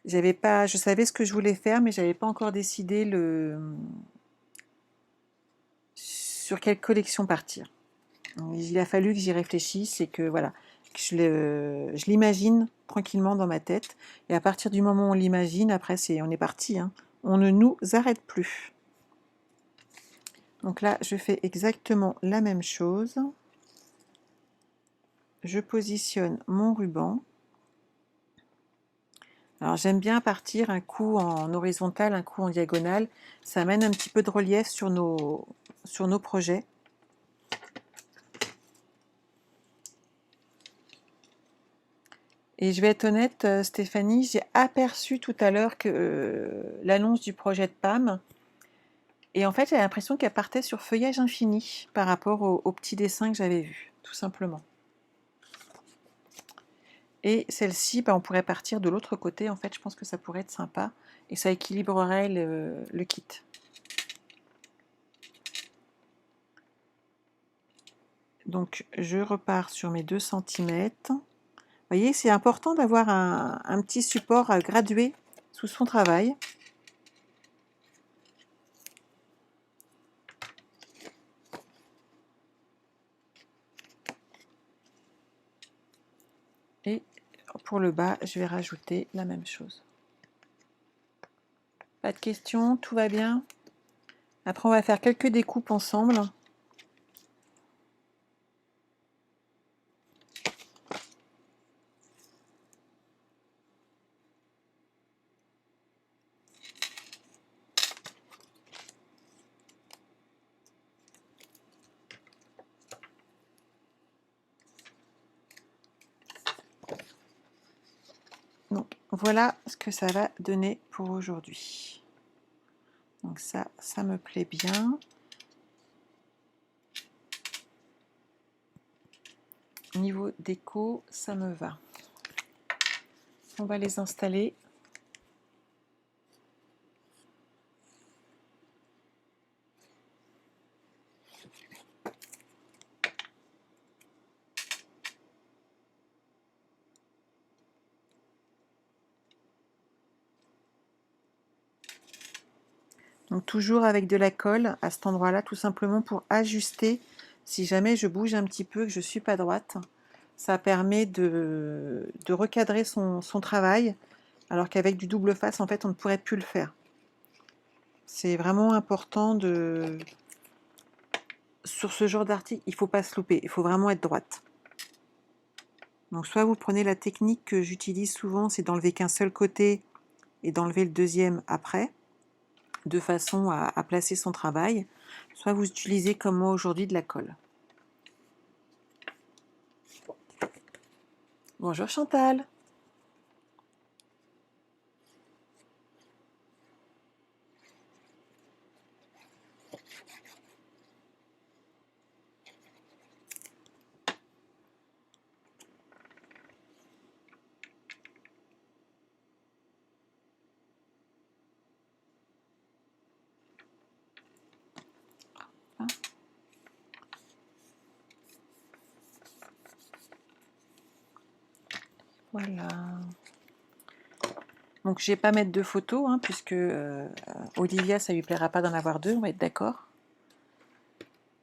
Je savais ce que je voulais faire, mais j'avais pas encore décidé sur quelle collection partir. Il a fallu que j'y réfléchisse et que voilà, que je l'imagine tranquillement dans ma tête. Et à partir du moment où on l'imagine, après on est parti. Hein. On ne nous arrête plus. Donc là, je fais exactement la même chose. je positionne mon ruban. Alors j'aime bien partir un coup en horizontal, un coup en diagonale. Ça amène un petit peu de relief sur nos projets. Et je vais être honnête, Stéphanie, j'ai aperçu tout à l'heure que l'annonce du projet de Pam. Et en fait, j'ai l'impression qu'elle partait sur feuillage infini par rapport au petit dessin que j'avais vu, tout simplement. Et celle-ci, on pourrait partir de l'autre côté. En fait, je pense que ça pourrait être sympa. Et ça équilibrerait le kit. Donc, je repars sur mes 2 cm. Vous voyez, c'est important d'avoir un petit support gradué sous son travail. Et pour le bas, je vais rajouter la même chose. Pas de questions, tout va bien. Après, on va faire quelques découpes ensemble. Donc, voilà ce que ça va donner pour aujourd'hui. Donc ça me plaît bien. Niveau déco, ça me va. On va les installer. Donc toujours avec de la colle à cet endroit-là, tout simplement pour ajuster. Si jamais je bouge un petit peu, que je ne suis pas droite, ça permet de recadrer son travail, alors qu'avec du double face, en fait, on ne pourrait plus le faire. C'est vraiment important sur ce genre d'article, il ne faut pas se louper, il faut vraiment être droite. Donc soit vous prenez la technique que j'utilise souvent, c'est d'enlever qu'un seul côté et d'enlever le deuxième après, de façon à placer son travail, soit vous utilisez comme moi aujourd'hui de la colle. Bonjour Chantal. Voilà. Donc je ne vais pas mettre de photos, hein, puisque Olivia, ça lui plaira pas d'en avoir deux, on va être d'accord.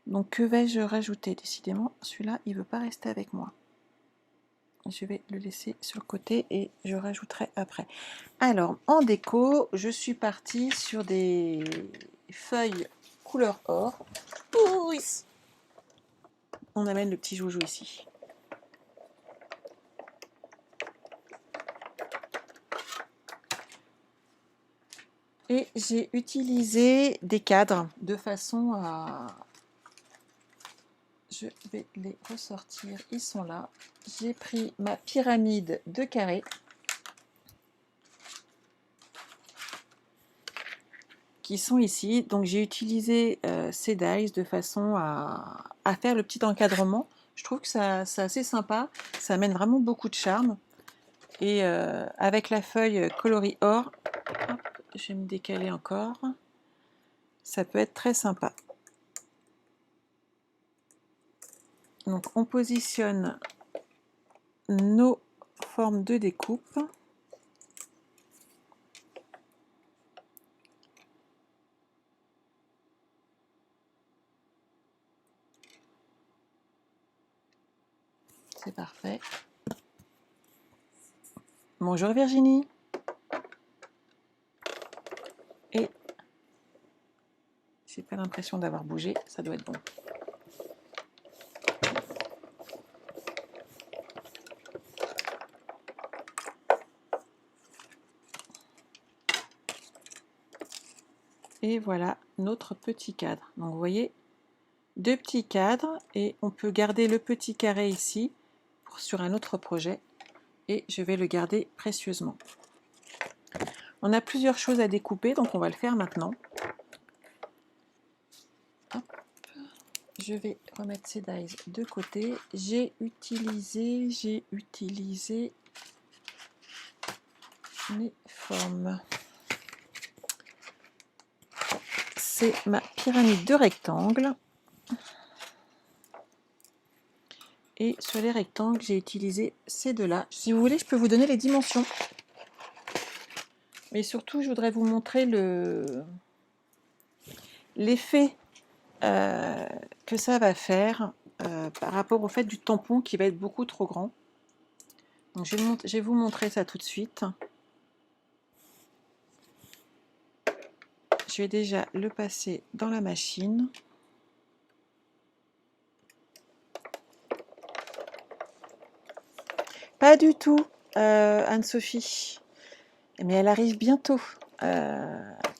Donc que vais-je rajouter? Décidément, celui-là, il ne veut pas rester avec moi. Je vais le laisser sur le côté et je rajouterai après. Alors, en déco, je suis partie sur des feuilles couleur or. Oui. On amène le petit joujou ici. Et j'ai utilisé des cadres de façon à... Je vais les ressortir, ils sont là. J'ai pris ma pyramide de carrés. Qui sont ici. Donc j'ai utilisé ces dies de façon à faire le petit encadrement. Je trouve que c'est assez sympa. Ça amène vraiment beaucoup de charme. Et avec la feuille coloris or, hop, je vais me décaler encore. Ça peut être très sympa. Donc on positionne nos formes de découpe. C'est parfait. Bonjour Virginie. Et j'ai pas l'impression d'avoir bougé, ça doit être bon. Et voilà notre petit cadre. Donc vous voyez, deux petits cadres et on peut garder le petit carré ici sur un autre projet et je vais le garder précieusement. On a plusieurs choses à découper, donc on va le faire maintenant. Hop. Je vais remettre ces dies de côté. J'ai utilisé mes formes. C'est ma pyramide de rectangles. Et sur les rectangles, j'ai utilisé ces deux-là. Si vous voulez, je peux vous donner les dimensions. Mais surtout, je voudrais vous montrer l'effet que ça va faire par rapport au fait du tampon qui va être beaucoup trop grand. Donc, je vais vous montrer ça tout de suite. Je vais déjà le passer dans la machine. Pas du tout, Anne-Sophie. Mais elle arrive bientôt.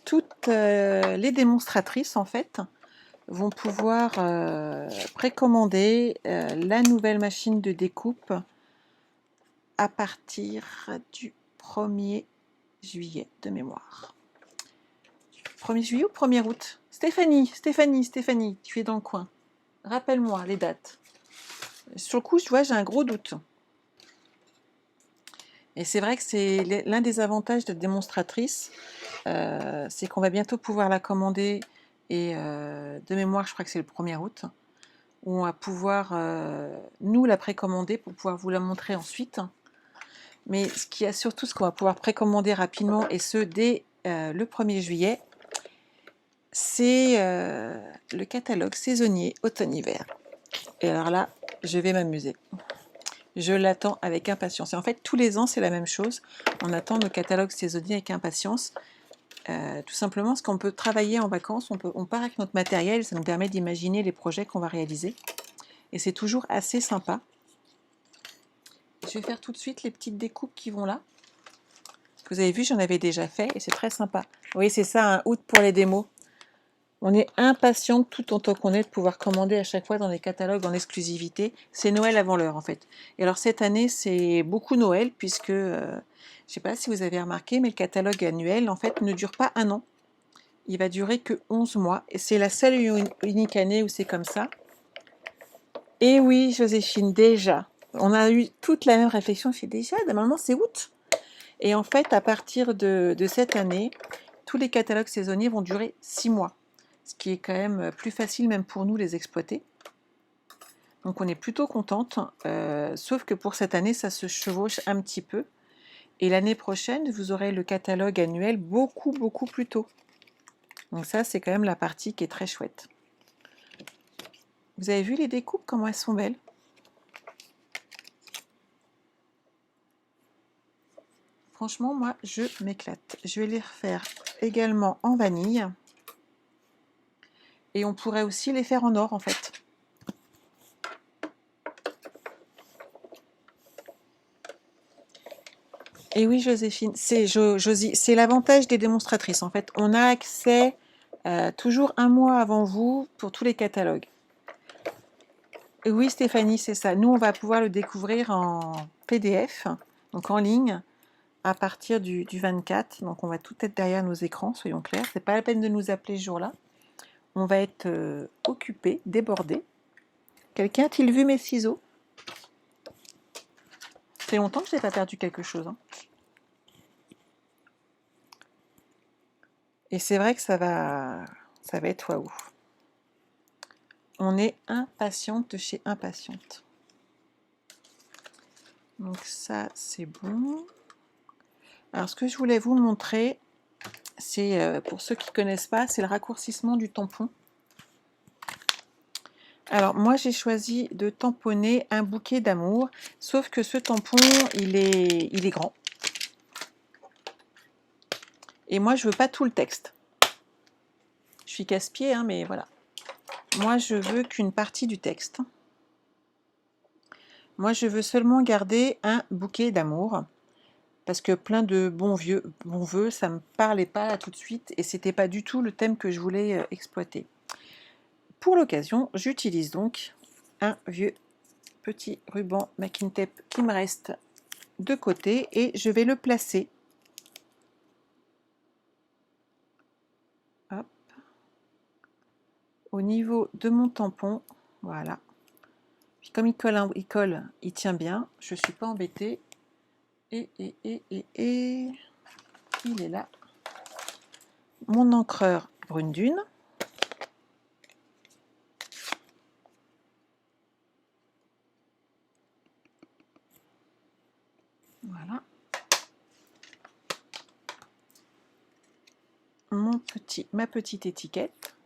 Toutes les démonstratrices, en fait, vont pouvoir précommander la nouvelle machine de découpe à partir du 1er juillet de mémoire. 1er juillet ou 1er août? Stéphanie, tu es dans le coin. Rappelle-moi les dates. Sur le coup, tu vois, j'ai un gros doute. Et c'est vrai que c'est l'un des avantages d'être démonstratrice, c'est qu'on va bientôt pouvoir la commander. Et de mémoire, je crois que c'est le 1er août, où on va pouvoir nous la précommander pour pouvoir vous la montrer ensuite. Mais ce qu'il y a surtout, ce qu'on va pouvoir précommander rapidement, et ce dès le 1er juillet, c'est le catalogue saisonnier automne-hiver. Et alors là, je vais m'amuser. Je l'attends avec impatience. Et en fait, tous les ans, c'est la même chose. On attend nos catalogues saisonniers avec impatience. Tout simplement parce qu'on peut travailler en vacances, on part avec notre matériel, ça nous permet d'imaginer les projets qu'on va réaliser. Et c'est toujours assez sympa. Je vais faire tout de suite les petites découpes qui vont là. Vous avez vu, j'en avais déjà fait et c'est très sympa. Oui, c'est ça, un août pour les démos. On est impatient tout autant qu'on est de pouvoir commander à chaque fois dans des catalogues en exclusivité. C'est Noël avant l'heure en fait. Et alors cette année, c'est beaucoup Noël puisque, je ne sais pas si vous avez remarqué, mais le catalogue annuel en fait ne dure pas un an. Il va durer que 11 mois. Et c'est la seule et unique année où c'est comme ça. Et oui, Joséphine, déjà. On a eu toute la même réflexion. C'est déjà, normalement, c'est août. Et en fait, à partir de cette année, tous les catalogues saisonniers vont durer 6 mois. Ce qui est quand même plus facile, même pour nous, les exploiter. Donc, on est plutôt contente. Sauf que pour cette année, ça se chevauche un petit peu. Et l'année prochaine, vous aurez le catalogue annuel beaucoup, beaucoup plus tôt. Donc ça, c'est quand même la partie qui est très chouette. Vous avez vu les découpes, comment elles sont belles? Franchement, moi, je m'éclate. Je vais les refaire également en vanille. Et on pourrait aussi les faire en or, en fait. Et oui, Joséphine, c'est l'avantage des démonstratrices, en fait. On a accès toujours un mois avant vous pour tous les catalogues. Et oui, Stéphanie, c'est ça. Nous, on va pouvoir le découvrir en PDF, donc en ligne, à partir du 24. Donc, on va tout être derrière nos écrans, soyons clairs. C'est pas la peine de nous appeler ce jour-là. On va être occupé, débordé. Quelqu'un a-t-il vu mes ciseaux? Ça fait longtemps que je n'ai pas perdu quelque chose. Hein. Et c'est vrai que ça va être waouh. On est impatiente de chez impatiente. Donc ça, c'est bon. Alors, ce que je voulais vous montrer, c'est, pour ceux qui ne connaissent pas, c'est le raccourcissement du tampon. Alors, moi, j'ai choisi de tamponner un bouquet d'amour, sauf que ce tampon, il est grand. Et moi, je veux pas tout le texte. Je suis casse-pied, hein, mais voilà. Moi, je veux qu'une partie du texte. Moi, je veux seulement garder un bouquet d'amour. parce que plein de bons voeux, ça me parlait pas là tout de suite et c'était pas du tout le thème que je voulais exploiter. Pour l'occasion, j'utilise donc un vieux petit ruban masking tape qui me reste de côté et je vais le placer. Hop. Au niveau de mon tampon, voilà. Puis comme il colle, il tient bien, je ne suis pas embêtée. Et il est là. Mon encreur brune dune. Voilà. Ma petite étiquette.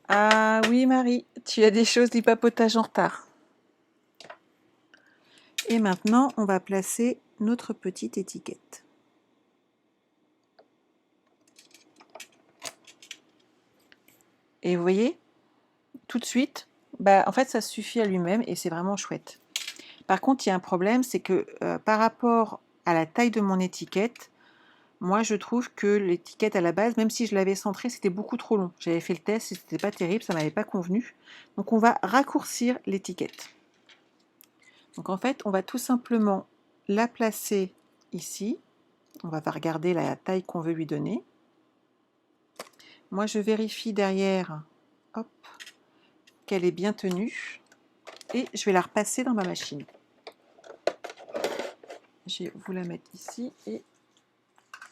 Ah oui Marie, tu as des choses du papotage en retard. Et maintenant, on va placer notre petite étiquette. Et vous voyez, tout de suite, en fait, ça suffit à lui-même et c'est vraiment chouette. Par contre, il y a un problème, c'est que par rapport à la taille de mon étiquette, moi, je trouve que l'étiquette à la base, même si je l'avais centrée, c'était beaucoup trop long. J'avais fait le test et c'était pas terrible, ça m'avait pas convenu. Donc, on va raccourcir l'étiquette. Donc, en fait, on va tout simplement la placer ici. On va regarder la taille qu'on veut lui donner. Moi, je vérifie derrière, hop, qu'elle est bien tenue. Et je vais la repasser dans ma machine. Je vais vous la mettre ici et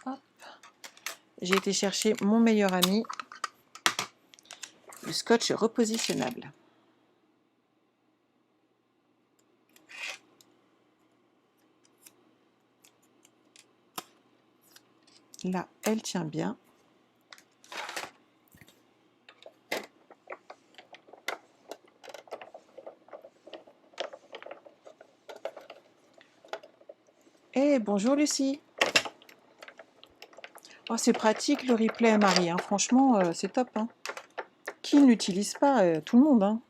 hop. J'ai été chercher mon meilleur ami, le scotch repositionnable. Là, elle tient bien. Eh, bonjour Lucie. Oh, c'est pratique le replay à Marie, hein. Franchement, c'est top. Hein. Qui ne l'utilise pas? Tout le monde. Hein.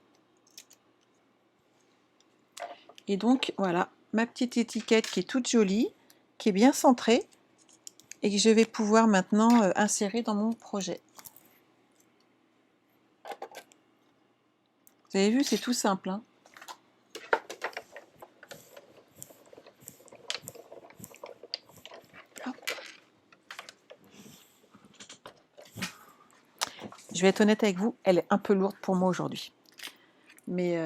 Et donc, voilà, ma petite étiquette qui est toute jolie, qui est bien centrée, et que je vais pouvoir maintenant insérer dans mon projet. Vous avez vu, c'est tout simple. Hein. Je vais être honnête avec vous, elle est un peu lourde pour moi aujourd'hui. Mais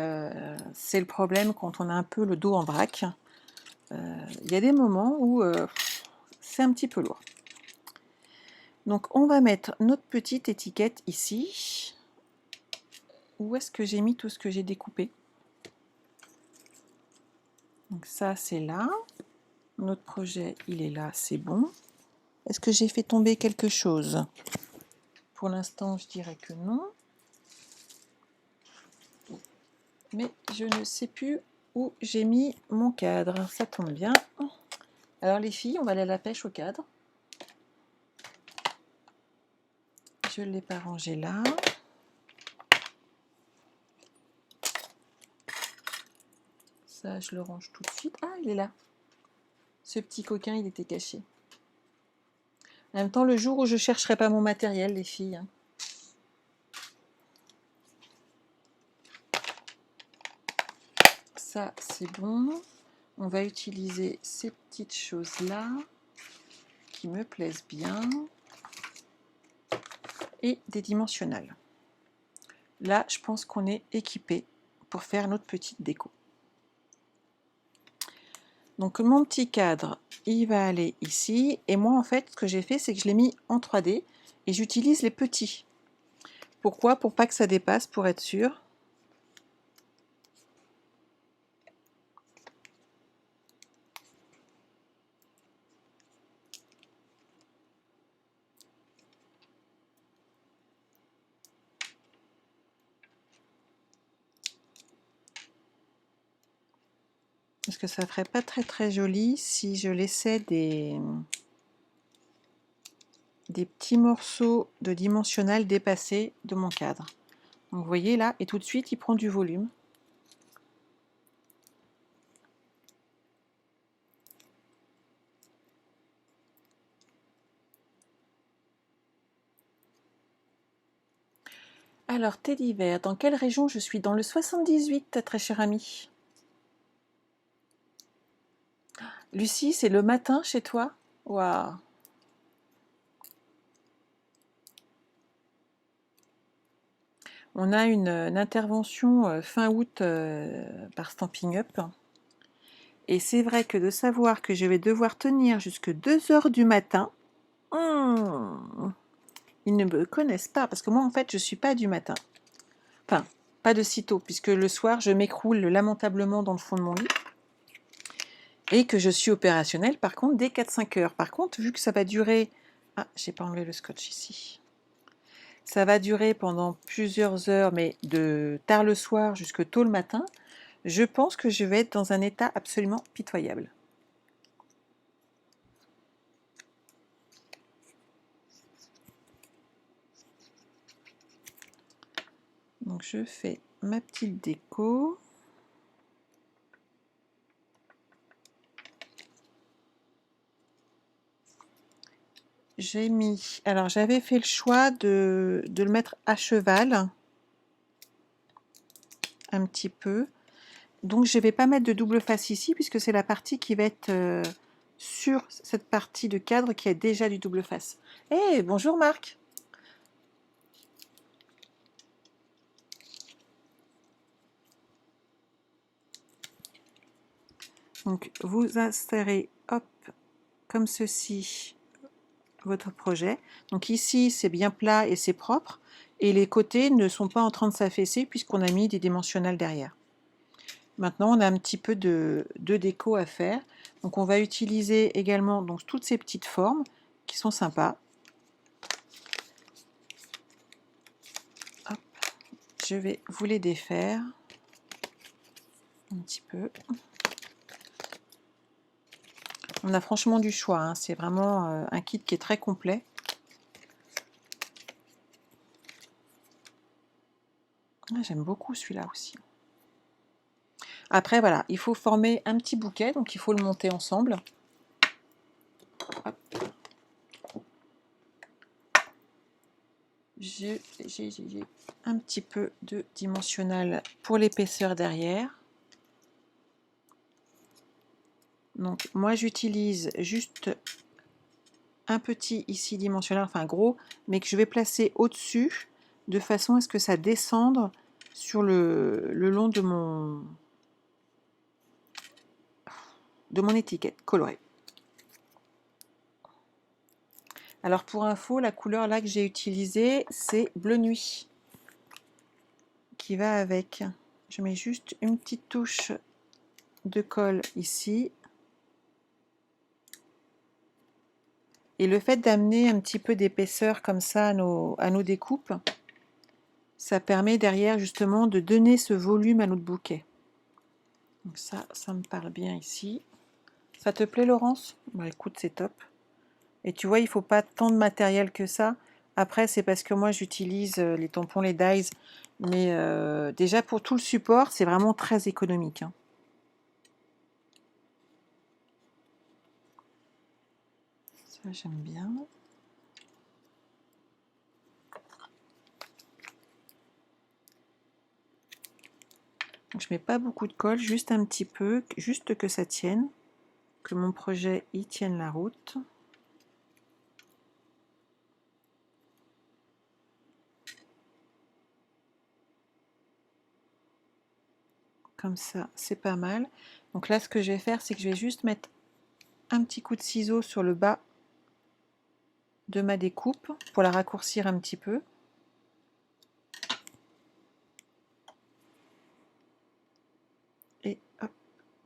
c'est le problème quand on a un peu le dos en vrac. Il y a des moments où c'est un petit peu lourd. Donc on va mettre notre petite étiquette ici. Où est-ce que j'ai mis tout ce que j'ai découpé? Donc ça c'est là. Notre projet il est là, c'est bon. Est-ce que j'ai fait tomber quelque chose? Pour l'instant je dirais que non. Mais je ne sais plus où j'ai mis mon cadre. Ça tombe bien. Alors les filles, on va aller à la pêche au cadre. Je ne l'ai pas rangé là. Ça, je le range tout de suite. Ah, il est là. Ce petit coquin, il était caché. En même temps, le jour où je ne chercherai pas mon matériel, les filles. Hein. Ça, c'est bon. On va utiliser ces petites choses-là qui me plaisent bien. Et des dimensionnels. Là, je pense qu'on est équipé pour faire notre petite déco. Donc mon petit cadre, il va aller ici. Et moi, en fait, ce que j'ai fait, c'est que je l'ai mis en 3D et j'utilise les petits. Pourquoi? Pour pas que ça dépasse, pour être sûr. Parce que ça ferait pas très joli si je laissais des petits morceaux de dimensionnel dépassés de mon cadre. Donc vous voyez là, et tout de suite il prend du volume. Alors, thé d'hiver, dans quelle région je suis? Dans le 78, très cher ami. Lucie, c'est le matin chez toi? Waouh! On a une intervention fin août par Stamping Up. Et c'est vrai que de savoir que je vais devoir tenir jusque 2 heures du matin, ils ne me connaissent pas, parce que moi, en fait, je ne suis pas du matin. Enfin, pas de sitôt, puisque le soir, je m'écroule lamentablement dans le fond de mon lit. Et que je suis opérationnelle, par contre, dès 4-5 heures. Par contre, vu que ça va durer... Ah, j'ai pas enlevé le scotch ici. Ça va durer pendant plusieurs heures, mais de tard le soir jusque tôt le matin, je pense que je vais être dans un état absolument pitoyable. Donc je fais ma petite déco. J'ai mis... Alors j'avais fait le choix de le mettre à cheval. Un petit peu. Donc je ne vais pas mettre de double face ici, puisque c'est la partie qui va être sur cette partie de cadre qui a déjà du double face. Eh, bonjour Marc! Donc vous insérez, hop, comme ceci, votre projet. Donc ici, c'est bien plat et c'est propre. Et les côtés ne sont pas en train de s'affaisser puisqu'on a mis des dimensionnels derrière. Maintenant, on a un petit peu de déco à faire. Donc on va utiliser également donc, toutes ces petites formes qui sont sympas. Hop, je vais vous les défaire un petit peu. On a franchement du choix, hein. C'est vraiment un kit qui est très complet. Ah, j'aime beaucoup celui-là aussi. Après, voilà, il faut former un petit bouquet, donc il faut le monter ensemble. J'ai un petit peu de dimensionnel pour l'épaisseur derrière. Donc moi j'utilise juste un petit ici dimensionnel, enfin gros, mais que je vais placer au-dessus de façon à ce que ça descende sur le long de mon étiquette colorée. Alors pour info, la couleur là que j'ai utilisée, c'est bleu nuit qui va avec. Je mets juste une petite touche de colle ici. Et le fait d'amener un petit peu d'épaisseur comme ça à nos découpes, ça permet derrière justement de donner ce volume à notre bouquet. Donc ça me parle bien ici. Ça te plaît Laurence? Bah écoute, c'est top. Et tu vois, il ne faut pas tant de matériel que ça. Après, c'est parce que moi j'utilise les tampons, les dies. Mais déjà pour tout le support, c'est vraiment très économique, hein. Ça, j'aime bien. Donc, je mets pas beaucoup de colle, juste un petit peu, juste que ça tienne, que mon projet y tienne la route. Comme ça, c'est pas mal. Donc là, ce que je vais faire, c'est que je vais juste mettre un petit coup de ciseau sur le bas de ma découpe pour la raccourcir un petit peu. Et hop,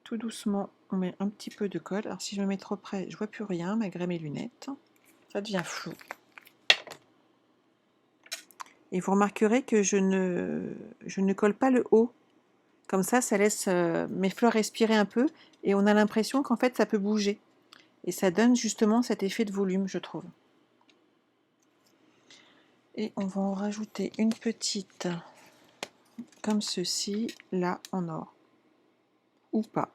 tout doucement, on met un petit peu de colle. Alors si je me mets trop près, je vois plus rien malgré mes lunettes. Ça devient flou. Et vous remarquerez que je ne colle pas le haut. Comme ça laisse mes fleurs respirer un peu et on a l'impression qu'en fait ça peut bouger. Et ça donne justement cet effet de volume, je trouve. Et on va en rajouter une petite comme ceci, là, en or. Ou pas.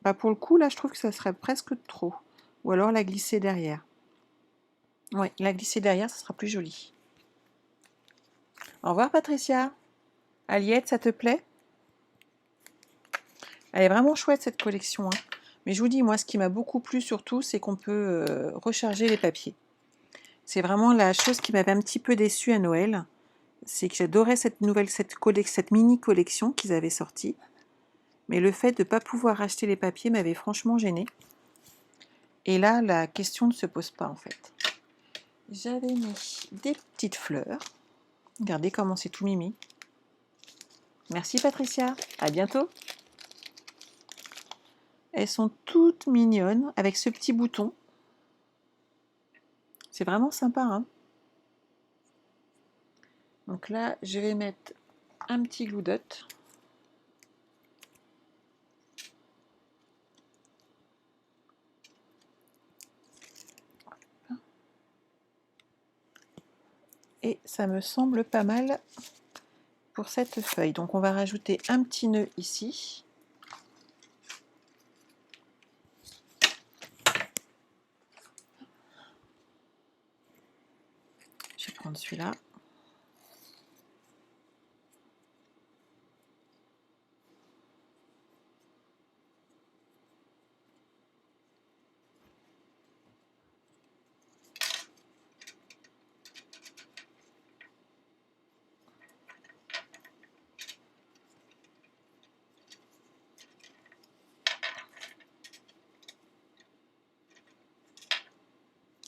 Bah pour le coup, là, je trouve que ça serait presque trop. Ou alors la glisser derrière. Ouais, la glisser derrière, ça sera plus joli. Au revoir Patricia. Aliette, ça te plaît? Elle est vraiment chouette cette collection, hein. Mais je vous dis, moi, ce qui m'a beaucoup plu surtout, c'est qu'on peut recharger les papiers. C'est vraiment la chose qui m'avait un petit peu déçue à Noël. C'est que j'adorais cette mini collection qu'ils avaient sortie. Mais le fait de ne pas pouvoir acheter les papiers m'avait franchement gênée. Et là, la question ne se pose pas en fait. J'avais mis des petites fleurs. Regardez comment c'est tout mimi. Merci Patricia, à bientôt. Elles sont toutes mignonnes avec ce petit bouton. C'est vraiment sympa, hein. Donc là, je vais mettre un petit glue dot. Et ça me semble pas mal pour cette feuille. Donc on va rajouter un petit nœud ici. Je vais prendre celui-là.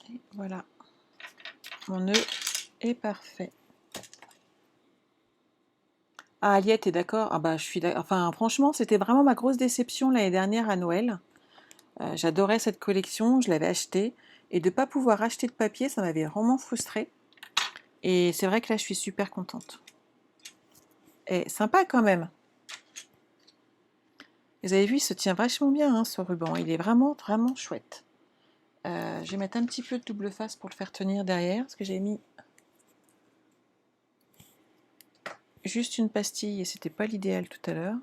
Et voilà, mon nœud est parfait. Ah, Aliette est d'accord. Ah bah je suis d'accord. Enfin, franchement, c'était vraiment ma grosse déception l'année dernière à Noël. J'adorais cette collection, je l'avais achetée. Et de ne pas pouvoir acheter de papier, ça m'avait vraiment frustrée. Et c'est vrai que là, je suis super contente. Et sympa quand même. Vous avez vu, il se tient vachement bien, hein, ce ruban. Il est vraiment, vraiment chouette. Je vais mettre un petit peu de double face pour le faire tenir derrière, parce que j'ai mis juste une pastille et c'était pas l'idéal tout à l'heure.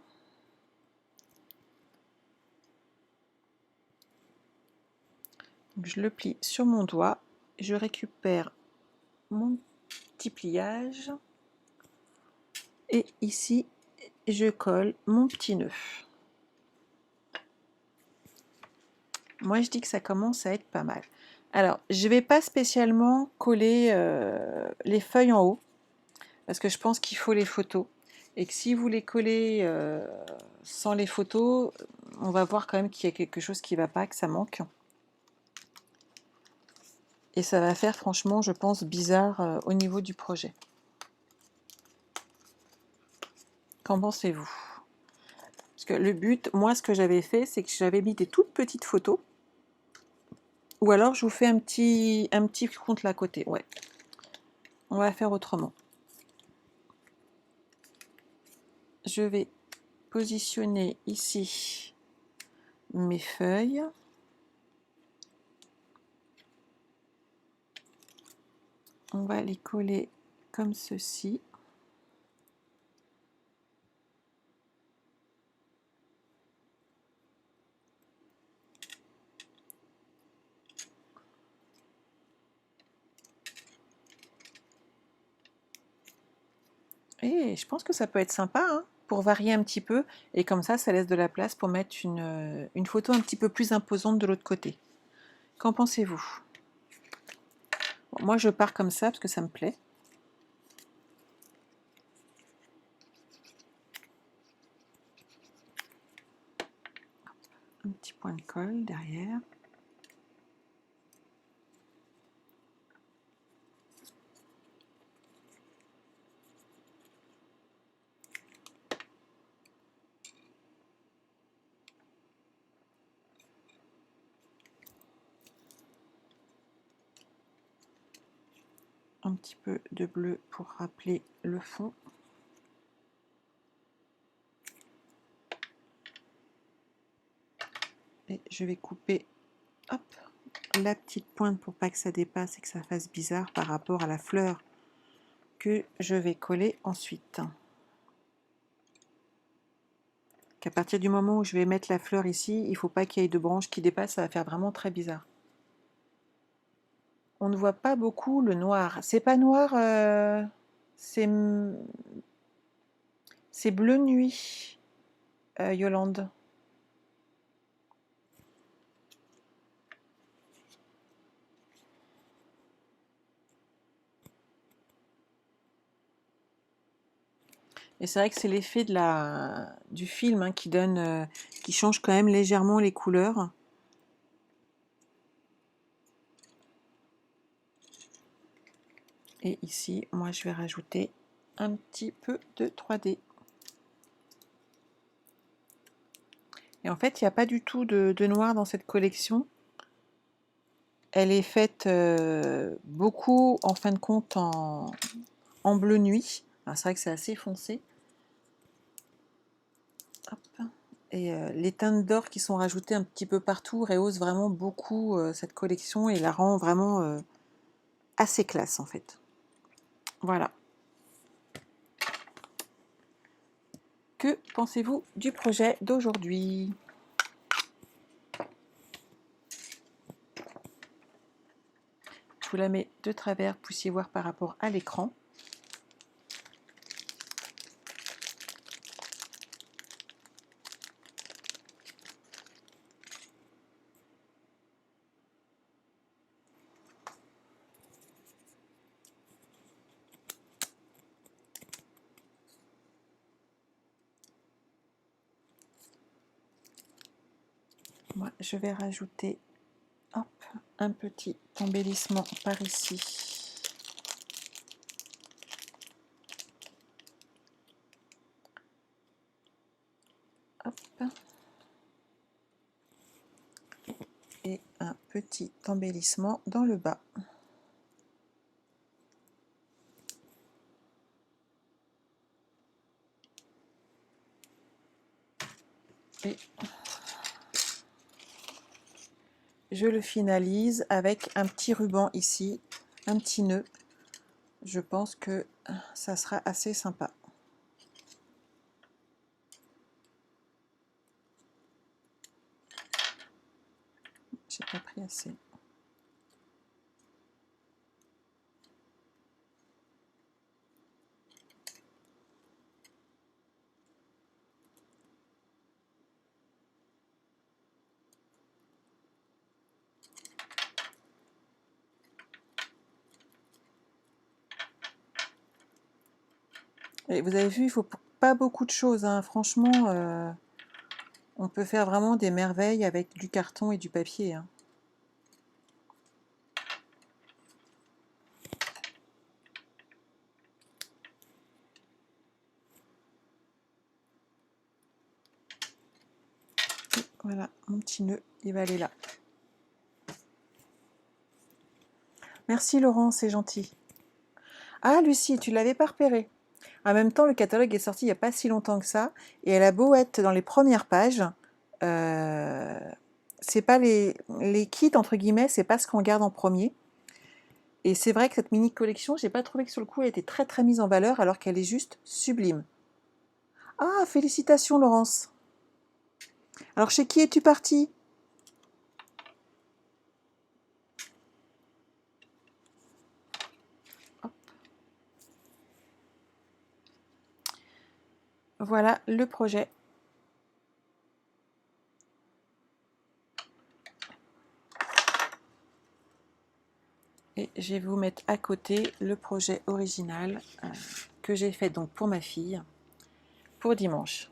Je le plie sur mon doigt, je récupère mon petit pliage et ici je colle mon petit nœud. Moi je dis que ça commence à être pas mal. Alors je vais pas spécialement coller les feuilles en haut parce que je pense qu'il faut les photos et que si vous les collez sans les photos, on va voir quand même qu'il y a quelque chose qui va pas, que ça manque. Et ça va faire franchement, je pense, bizarre au niveau du projet. Qu'en pensez-vous? Parce que le but, moi, ce que j'avais fait, c'est que j'avais mis des toutes petites photos. Ou alors, je vous fais un petit compte là à côté. Ouais. On va faire autrement. Je vais positionner ici mes feuilles. On va les coller comme ceci. Et je pense que ça peut être sympa, hein, pour varier un petit peu. Et comme ça laisse de la place pour mettre une photo un petit peu plus imposante de l'autre côté. Qu'en pensez-vous? Bon, moi, je pars comme ça parce que ça me plaît. Un petit point de colle derrière. Un petit peu de bleu pour rappeler le fond. Et je vais couper, hop, la petite pointe pour pas que ça dépasse et que ça fasse bizarre par rapport à la fleur que je vais coller ensuite. Qu'à partir du moment où je vais mettre la fleur ici, il ne faut pas qu'il y ait de branches qui dépassent, ça va faire vraiment très bizarre. On ne voit pas beaucoup le noir. C'est pas noir, c'est bleu nuit, Yolande. Et c'est vrai que c'est l'effet du film hein, qui change quand même légèrement les couleurs. Et ici, moi, je vais rajouter un petit peu de 3D. Et en fait, il n'y a pas du tout de noir dans cette collection. Elle est faite beaucoup, en fin de compte, en bleu nuit. C'est vrai que c'est assez foncé. Hop. Et les teintes d'or qui sont rajoutées un petit peu partout rehaussent vraiment beaucoup cette collection et la rend vraiment assez classe en fait. Voilà. Que pensez-vous du projet d'aujourd'hui? Je vous la mets de travers, vous puissiez voir par rapport à l'écran. Moi, je vais rajouter hop, un petit embellissement par ici. Hop. Et un petit embellissement dans le bas. Et je le finalise avec un petit ruban ici, un petit nœud. Je pense que ça sera assez sympa. J'ai pas pris assez. Et vous avez vu, il ne faut pas beaucoup de choses, hein. Franchement, on peut faire vraiment des merveilles avec du carton et du papier, hein. Et voilà, mon petit nœud, il va aller là. Merci Laurent, c'est gentil. Ah Lucie, tu ne l'avais pas repéré. En même temps, le catalogue est sorti il n'y a pas si longtemps que ça, et elle a beau être dans les premières pages, c'est pas les kits entre guillemets, c'est pas ce qu'on garde en premier. Et c'est vrai que cette mini collection, j'ai pas trouvé que sur le coup elle était très très mise en valeur, alors qu'elle est juste sublime. Ah, félicitations Laurence. Alors chez qui es-tu partie? Voilà le projet. Et je vais vous mettre à côté le projet original que j'ai fait donc pour ma fille pour dimanche.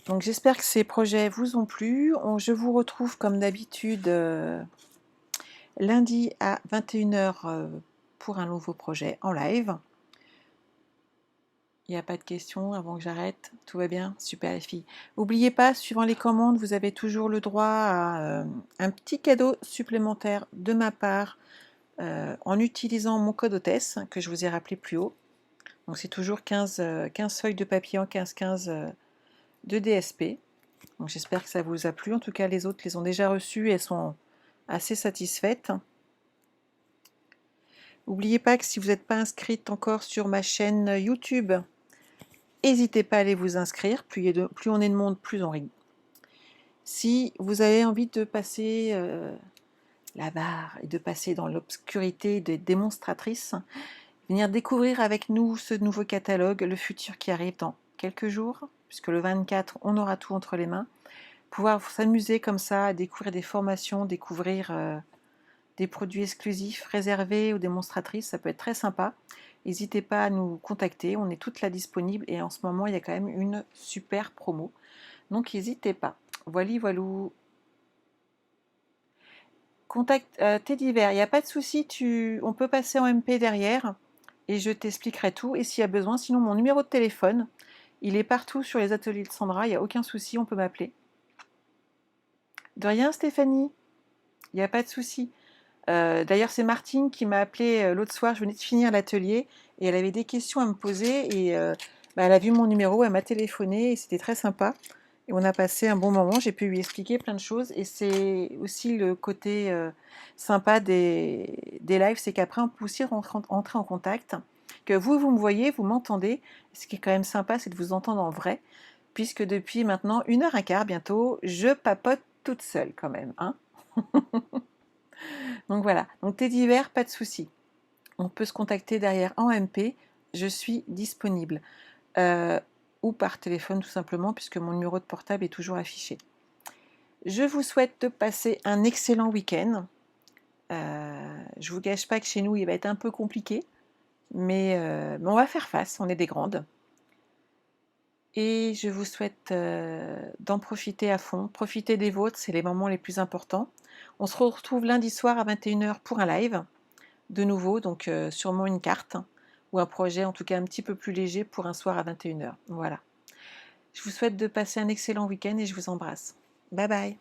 Donc j'espère que ces projets vous ont plu. Je vous retrouve comme d'habitude lundi à 21h pour un nouveau projet en live. Il n'y a pas de questions avant que j'arrête. Tout va bien? Super les filles. N'oubliez pas, suivant les commandes, vous avez toujours le droit à un petit cadeau supplémentaire de ma part en utilisant mon code hôtesse que je vous ai rappelé plus haut. Donc c'est toujours 15 feuilles de papier en 15-15 de DSP. Donc j'espère que ça vous a plu. En tout cas, les autres les ont déjà reçues et elles sont assez satisfaites. N'oubliez pas que si vous n'êtes pas inscrite encore sur ma chaîne YouTube, n'hésitez pas à aller vous inscrire. Plus on est de monde, plus on rigole. Si vous avez envie de passer la barre et de passer dans l'obscurité des démonstratrices, venir découvrir avec nous ce nouveau catalogue, le futur qui arrive dans quelques jours, puisque le 24, on aura tout entre les mains. Pouvoir s'amuser comme ça, à découvrir des formations, découvrir des produits exclusifs réservés aux démonstratrices, ça peut être très sympa. N'hésitez pas à nous contacter, on est toutes là disponibles et en ce moment il y a quand même une super promo. Donc n'hésitez pas. Voilà, voilou. Contact tes divers, il n'y a pas de souci, on peut passer en MP derrière et je t'expliquerai tout. Et s'il y a besoin, sinon mon numéro de téléphone, il est partout sur les ateliers de Sandra, il n'y a aucun souci, on peut m'appeler. De rien Stéphanie, il n'y a pas de souci. D'ailleurs, c'est Martine qui m'a appelé l'autre soir, je venais de finir l'atelier et elle avait des questions à me poser et elle a vu mon numéro, elle m'a téléphoné et c'était très sympa. Et on a passé un bon moment, j'ai pu lui expliquer plein de choses et c'est aussi le côté sympa des lives, c'est qu'après on peut aussi entrer en contact, que vous me voyez, vous m'entendez. Ce qui est quand même sympa, c'est de vous entendre en vrai, puisque depuis maintenant 1h15 bientôt, je papote toute seule quand même, hein. Donc voilà, donc tes divers, pas de souci. On peut se contacter derrière en MP, je suis disponible. Ou par téléphone tout simplement, puisque mon numéro de portable est toujours affiché. Je vous souhaite de passer un excellent week-end. Je ne vous gâche pas que chez nous, il va être un peu compliqué, mais on va faire face, on est des grandes. Et je vous souhaite d'en profiter à fond. Profitez des vôtres, c'est les moments les plus importants. On se retrouve lundi soir à 21h pour un live, de nouveau, donc sûrement une carte, ou un projet en tout cas un petit peu plus léger pour un soir à 21h. Voilà. Je vous souhaite de passer un excellent week-end et je vous embrasse. Bye bye.